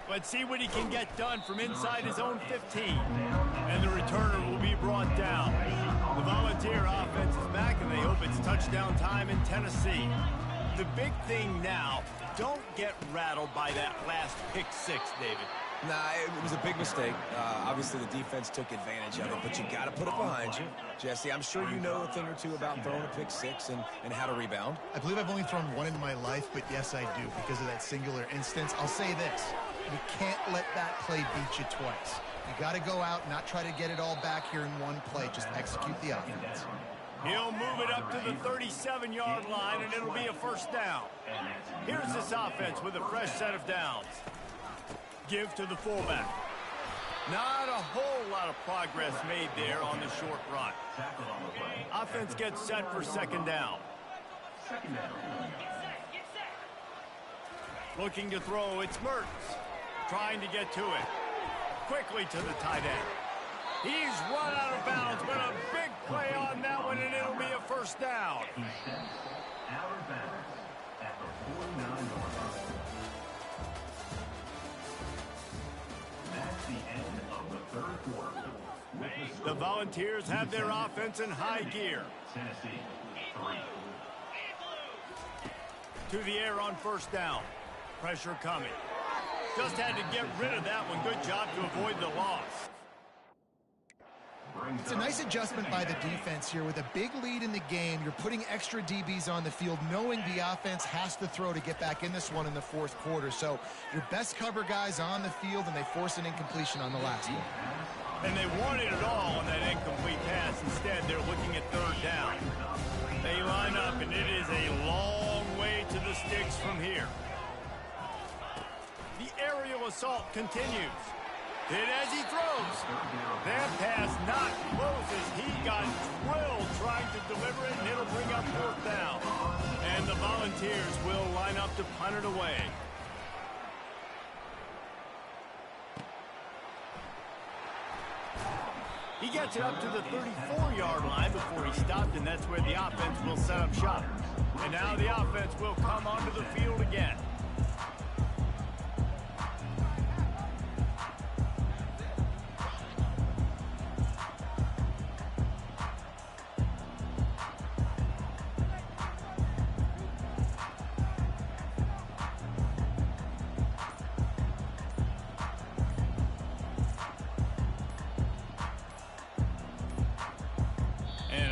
Let's see what he can get done from inside his own 15. And the returner will be brought down. The Volunteer offense is back, and they hope it's touchdown time in Tennessee. The big thing now, don't get rattled by that last pick 6, David. Nah, it was a big mistake. Obviously, the defense took advantage of it, but you got to put it behind you. Jesse, I'm sure you know a thing or two about throwing a pick 6 and how to rebound. I believe I've only thrown one in my life, but yes, I do, because of that singular instance. I'll say this. You can't let that play beat you twice. You got to go out and not try to get it all back here in one play. Just execute the offense. He'll move it up to the 37-yard line, and it'll be a first down. Here's this offense with a fresh set of downs. Give to the fullback. Not a whole lot of progress made there on the short run. Offense gets set for 2nd down. Looking to throw, it's Mertens. Trying to get to it. Quickly to the tight end. He's run out of bounds, but a big play on that one, and it'll be a first down. He steps out of bounds at the 49-yard line. That's the end of the 3rd quarter. The Volunteers have their offense in high gear. Tennessee, 3. To the air on first down. Pressure coming. Just had to get rid of that one. Good job to avoid the loss. It's a nice adjustment by the defense here. With a big lead in the game, you're putting extra DBs on the field, knowing the offense has to throw to get back in this one in the 4th quarter. So your best cover guys on the field, and they force an incompletion on the last one. And they wanted it all on that incomplete pass. Instead, they're looking at 3rd down. They line up, and it is a long way to the sticks from here. The aerial assault continues. Hit as he throws. That pass not close as he got drilled trying to deliver it, and it'll bring up 4th down. And the Volunteers will line up to punt it away. He gets it up to the 34-yard line before he stopped, and that's where the offense will set up shop. And now the offense will come onto the field again.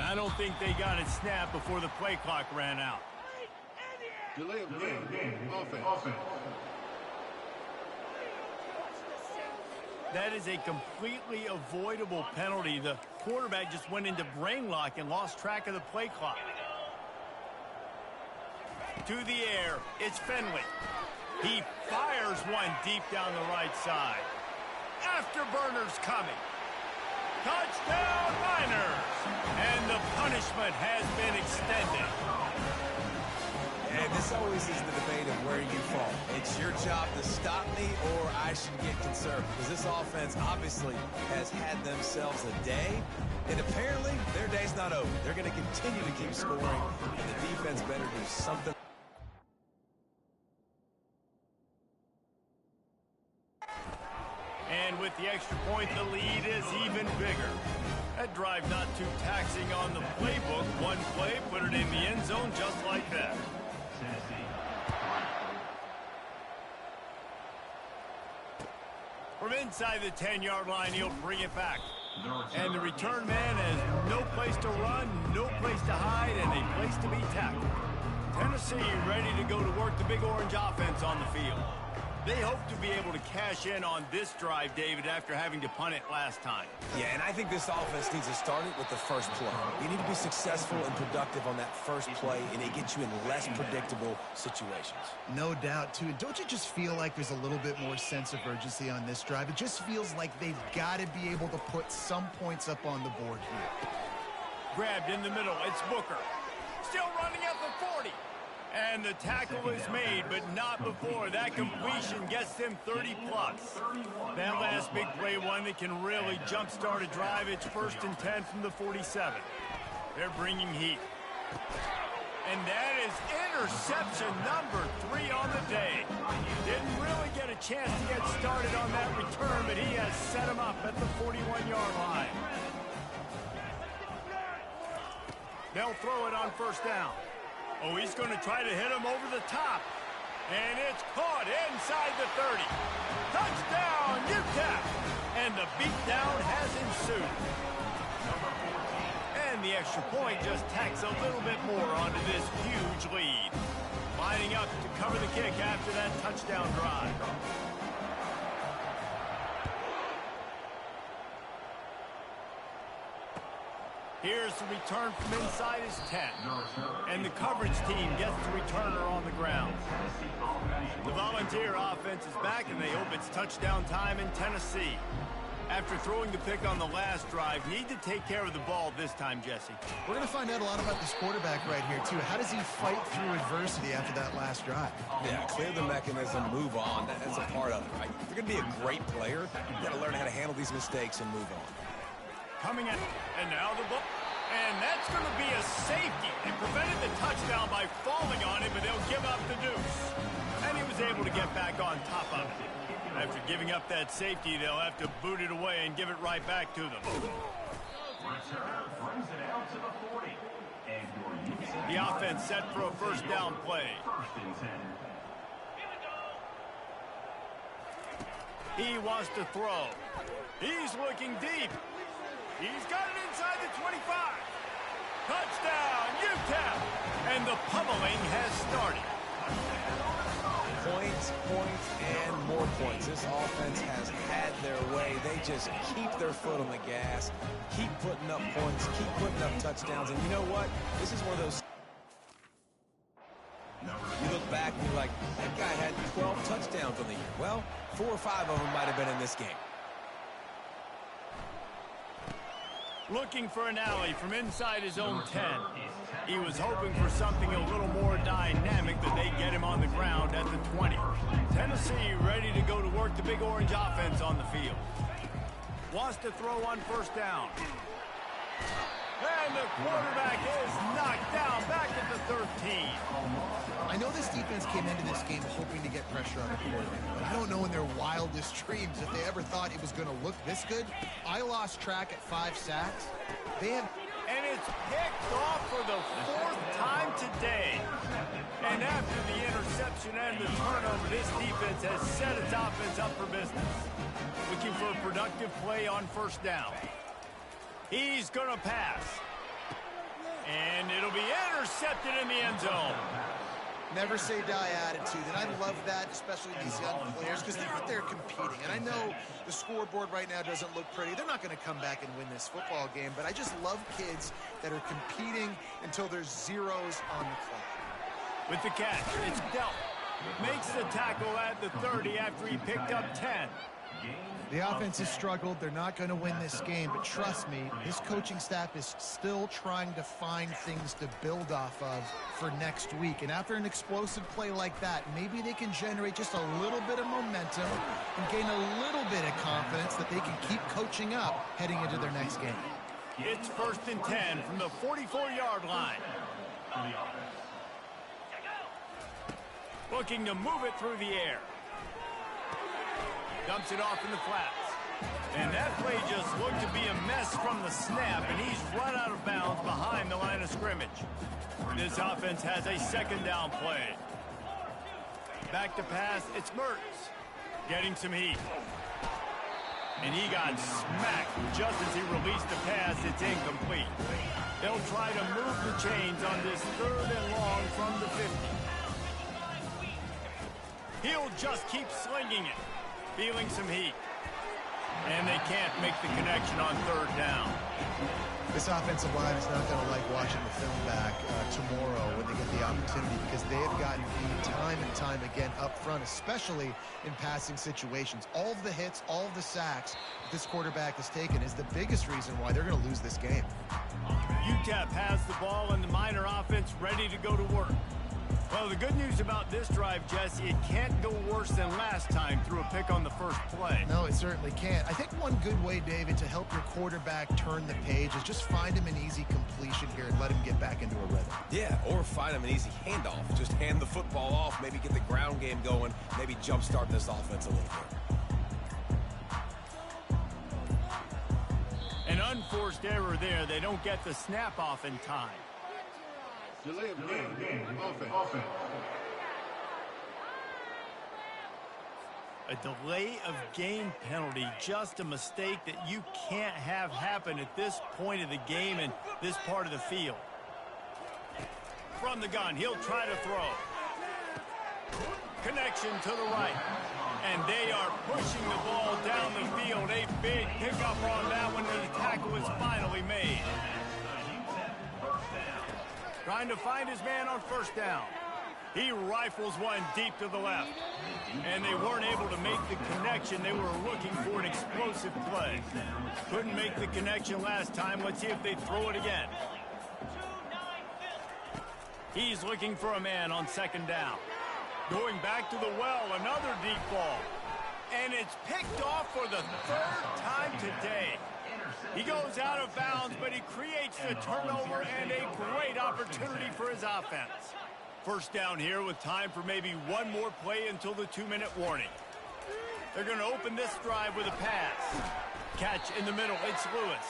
I don't think they got it snapped before the play clock ran out. Delay of game. Offense. That is a completely avoidable penalty. The quarterback just went into brain lock and lost track of the play clock. To the air, it's Finley. He fires one deep down the right side. Afterburners coming. Touchdown, Miners! And the punishment has been extended. And this always is the debate of where you fall. It's your job to stop me or I should get conservative. Because this offense obviously has had themselves a day. And apparently, their day's not over. They're going to continue to keep scoring. And the defense better do something. And with the extra point, the lead is even bigger. That drive not too taxing on the playbook. One play, put it in the end zone just like that. From inside the 10-yard line, he'll bring it back. And the return man has no place to run, no place to hide, and a place to be tackled. Tennessee ready to go to work the Big Orange offense on the field. They hope to be able to cash in on this drive, David, after having to punt it last time. Yeah, and I think this offense needs to start it with the first play. You need to be successful and productive on that first play, and it gets you in less predictable situations. No doubt, too. And don't you just feel like there's a little bit more sense of urgency on this drive? It just feels like they've got to be able to put some points up on the board here. Grabbed in the middle. It's Booker. Still running at the 40. And the tackle is made, but not before. That completion gets them 30-plus. That last big play, one that can really jumpstart a drive. It's 1st and 10 from the 47. They're bringing heat. And that is interception number 3 on the day. Didn't really get a chance to get started on that return, but he has set him up at the 41-yard line. They'll throw it on 1st down. Oh, he's going to try to hit him over the top. And it's caught inside the 30. Touchdown, UTEP! And the beatdown has ensued. And the extra point just tacks a little bit more onto this huge lead. Lining up to cover the kick after that touchdown drive. Here's the return from inside his 10. And the coverage team gets the returner on the ground. The Volunteer offense is back, and they hope it's touchdown time in Tennessee. After throwing the pick on the last drive, need to take care of the ball this time, Jesse. We're going to find out a lot about this quarterback right here, too. How does he fight through adversity after that last drive? Yeah, clear the mechanism, move on. That's a part of it, right? If you're going to be a great player, you've got to learn how to handle these mistakes and move on. Coming in, and now the ball. And that's going to be a safety. They prevented the touchdown by falling on it, but they'll give up the deuce. And he was able to get back on top of it. After giving up that safety, they'll have to boot it away and give it right back to them. The offense set for a 1st down play. He wants to throw. He's looking deep. He's got it inside the 25. Touchdown, UTEP! And the pummeling has started. Points, points, and more points. This offense has had their way. They just keep their foot on the gas, keep putting up points, keep putting up touchdowns. And you know what? This is one of those... You look back and you're like, that guy had 12 touchdowns on the year. Well, 4 or 5 of them might have been in this game. Looking for an alley from inside his own 10. He was hoping for something a little more dynamic, but they get him on the ground at the 20. Tennessee ready to go to work the Big Orange offense on the field. Wants to throw on 1st down. And the quarterback is knocked down back at the 13. I know this defense came into this game hoping to get pressure on the quarterback, but I don't know in their wildest dreams if they ever thought it was going to look this good. I lost track at 5 sacks. And it's picked off for the 4th time today. And after the interception and the turnover, this defense has set its offense up for business. Looking for a productive play on 1st down. He's going to pass. And it'll be intercepted in the end zone. Never say die attitude, and I love that, especially these young players, because they're out there competing. And I know the scoreboard right now doesn't look pretty. They're not going to come back and win this football game, but I just love kids that are competing until there's zeros on the clock. With the catch, it's dealt. Makes the tackle at the 30 after he picked up 10. The offense has struggled. They're not going to win this game, but trust me, this coaching staff is still trying to find things to build off of for next week. And after an explosive play like that, maybe they can generate just a little bit of momentum and gain a little bit of confidence that they can keep coaching up heading into their next game. It's 1st and 10 from the 44-yard line. Looking to move it through the air. Dumps it off in the flats. And that play just looked to be a mess from the snap, and he's run out of bounds behind the line of scrimmage. This offense has a 2nd down play. Back to pass, it's Mertz. Getting some heat. And he got smacked just as he released the pass. It's incomplete. They'll try to move the chains on this 3rd and long from the 50. He'll just keep slinging it. Feeling some heat. And they can't make the connection on 3rd down. This offensive line is not going to like watching the film back tomorrow when they get the opportunity, because they have gotten beat time and time again up front, especially in passing situations. All of the hits, all of the sacks that this quarterback has taken is the biggest reason why they're going to lose this game. UTEP has the ball and the Miner offense ready to go to work. Well, the good news about this drive, Jesse, it can't go worse than last time through a pick on the first play. No, it certainly can't. I think one good way, David, to help your quarterback turn the page is just find him an easy completion here and let him get back into a rhythm. Yeah, or find him an easy handoff. Just hand the football off, maybe get the ground game going, maybe jumpstart this offense a little bit. An unforced error there. They don't get the snap off in time. Delay of game. Offense. A delay of game penalty, just a mistake that you can't have happen at this point of the game and this part of the field. From the gun, he'll try to throw. Connection to the right. And they are pushing the ball down the field. A big pickup on that one, and the tackle is finally made. Trying to find his man on 1st down. He rifles one deep to the left. And they weren't able to make the connection. They were looking for an explosive play. Couldn't make the connection last time. Let's see if they throw it again. He's looking for a man on 2nd down. Going back to the well, another deep ball. And it's picked off for the 3rd time today. He goes out of bounds, but he creates the turnover and a great opportunity for his offense. 1st down here with time for maybe one more play until the 2-minute warning. They're going to open this drive with a pass. Catch in the middle, it's Lewis.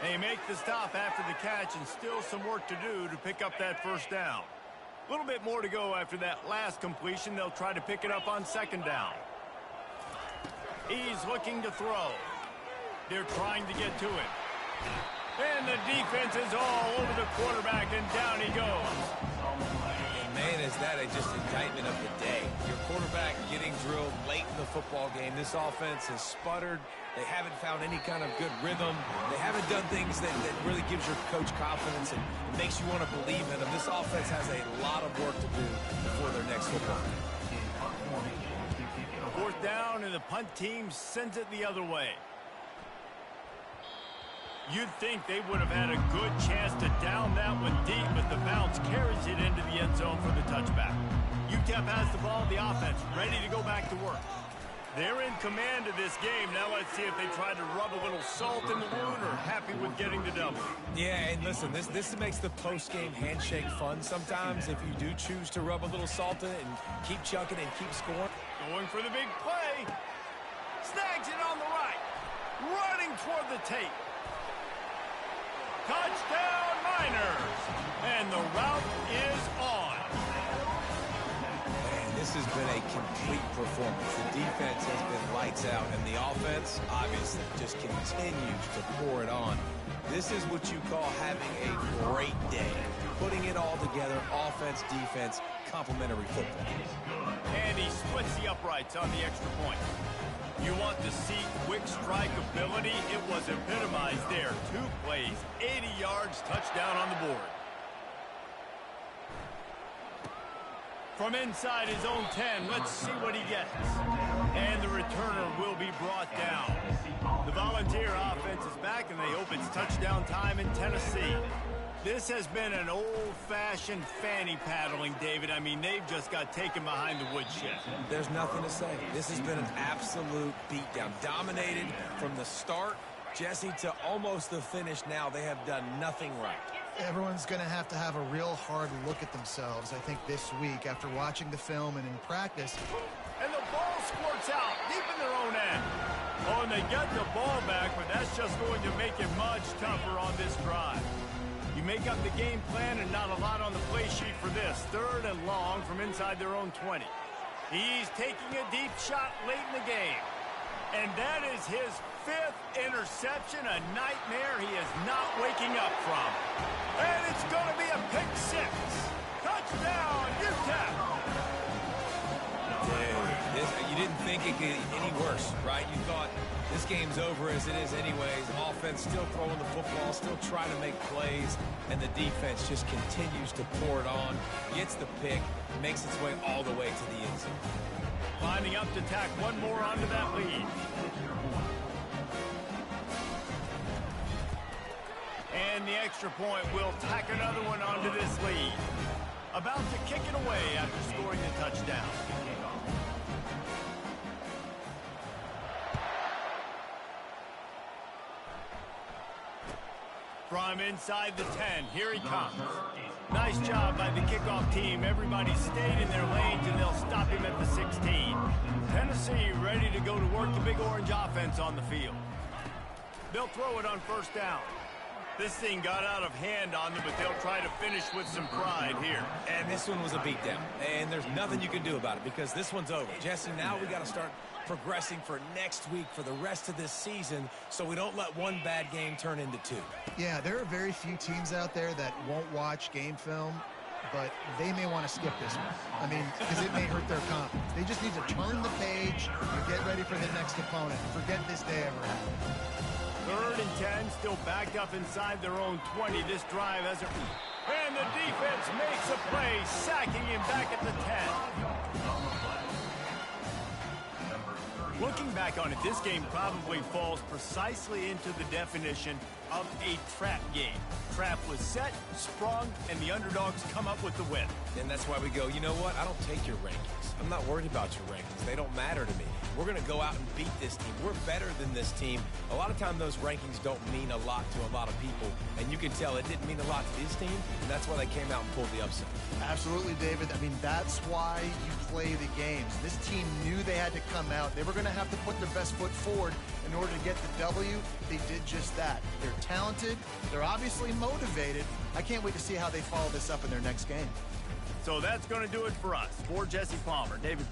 They make the stop after the catch, and still some work to do to pick up that 1st down. A little bit more to go after that last completion. They'll try to pick it up on 2nd down. He's looking to throw. They're trying to get to it. And the defense is all over the quarterback, and down he goes. And man, is that just indictment of the day. Your quarterback getting drilled late in the football game. This offense has sputtered. They haven't found any kind of good rhythm. They haven't done things that really gives your coach confidence and makes you want to believe in them. This offense has a lot of work to do before their next football game. 4th down, and the punt team sends it the other way. You'd think they would have had a good chance to down that one deep, but the bounce carries it into the end zone for the touchback. UTEP has the ball, the offense ready to go back to work. They're in command of this game. Now let's see if they try to rub a little salt in the wound or happy with getting the double. Yeah, and listen, this makes the post-game handshake fun sometimes if you do choose to rub a little salt in it and keep chucking and keep scoring. Going for the big play. Snags it on the right. Running toward the tape. Touchdown, Miners! And the route is on. Man, this has been a complete performance. The defense has been lights out, and the offense, obviously, just continues to pour it on. This is what you call having a great day. Putting it all together, offense, defense, complementary football. And he splits the uprights on the extra point. You want to see quick strike ability? It was epitomized there. 2 plays, 80 yards, touchdown on the board. From inside his own 10, let's see what he gets. And the returner will be brought down. The Volunteer offense is back, and they hope it's touchdown time in Tennessee. This has been an old-fashioned fanny paddling, David. I mean, they've just got taken behind the woodshed. There's nothing to say. This has been an absolute beatdown. Dominated from the start, Jesse, to almost the finish now. They have done nothing right. Everyone's going to have a real hard look at themselves, I think, this week after watching the film and in practice. And the ball squirts out deep in their own end. Oh, and they get the ball back, but that's just going to make it much tougher on this drive. You make up the game plan and not a lot on the play sheet for this. 3rd and long from inside their own 20. He's taking a deep shot late in the game. And that is his 5th interception, a nightmare he is not waking up from. And it's going to be a pick 6. Touchdown, UTEP! You didn't think it could get any worse, right? You thought this game's over as it is anyways. Offense still throwing the football, still trying to make plays, and the defense just continues to pour it on, gets the pick, makes its way all the way to the end zone. Lining up to tack one more onto that lead. And the extra point will tack another one onto this lead. About to kick it away after scoring the touchdown. From inside the 10, here he comes. Nice job by the kickoff team. Everybody stayed in their lanes, and they'll stop him at the 16. Tennessee ready to go to work the Big Orange offense on the field. They'll throw it on 1st down. This thing got out of hand on them, but they'll try to finish with some pride here. And this one was a beatdown, and there's nothing you can do about it because this one's over. Jesse, now we got to start progressing for next week for the rest of this season so we don't let one bad game turn into 2. Yeah, there are very few teams out there that won't watch game film, but they may want to skip this one. I mean, because it may hurt their confidence. They just need to turn the page and get ready for the next opponent. Forget this day ever happened. 3rd and 10, still backed up inside their own 20. This drive hasn't... And the defense makes a play, sacking him back at the 10. Looking back on it, this game probably falls precisely into the definition of a trap game. Trap was set, sprung, and the underdogs come up with the win. And that's why we go, you know what? I don't take your rankings. I'm not worried about your rankings. They don't matter to me. We're going to go out and beat this team. We're better than this team. A lot of times those rankings don't mean a lot to a lot of people, and you can tell it didn't mean a lot to this team, and that's why they came out and pulled the upset. Absolutely, David. I mean, that's why you play the games. This team knew they had to come out. They were going to have to put their best foot forward in order to get the W. They did just that. They're talented. They're obviously motivated. I can't wait to see how they follow this up in their next game. So that's going to do it for us. For Jesse Palmer, David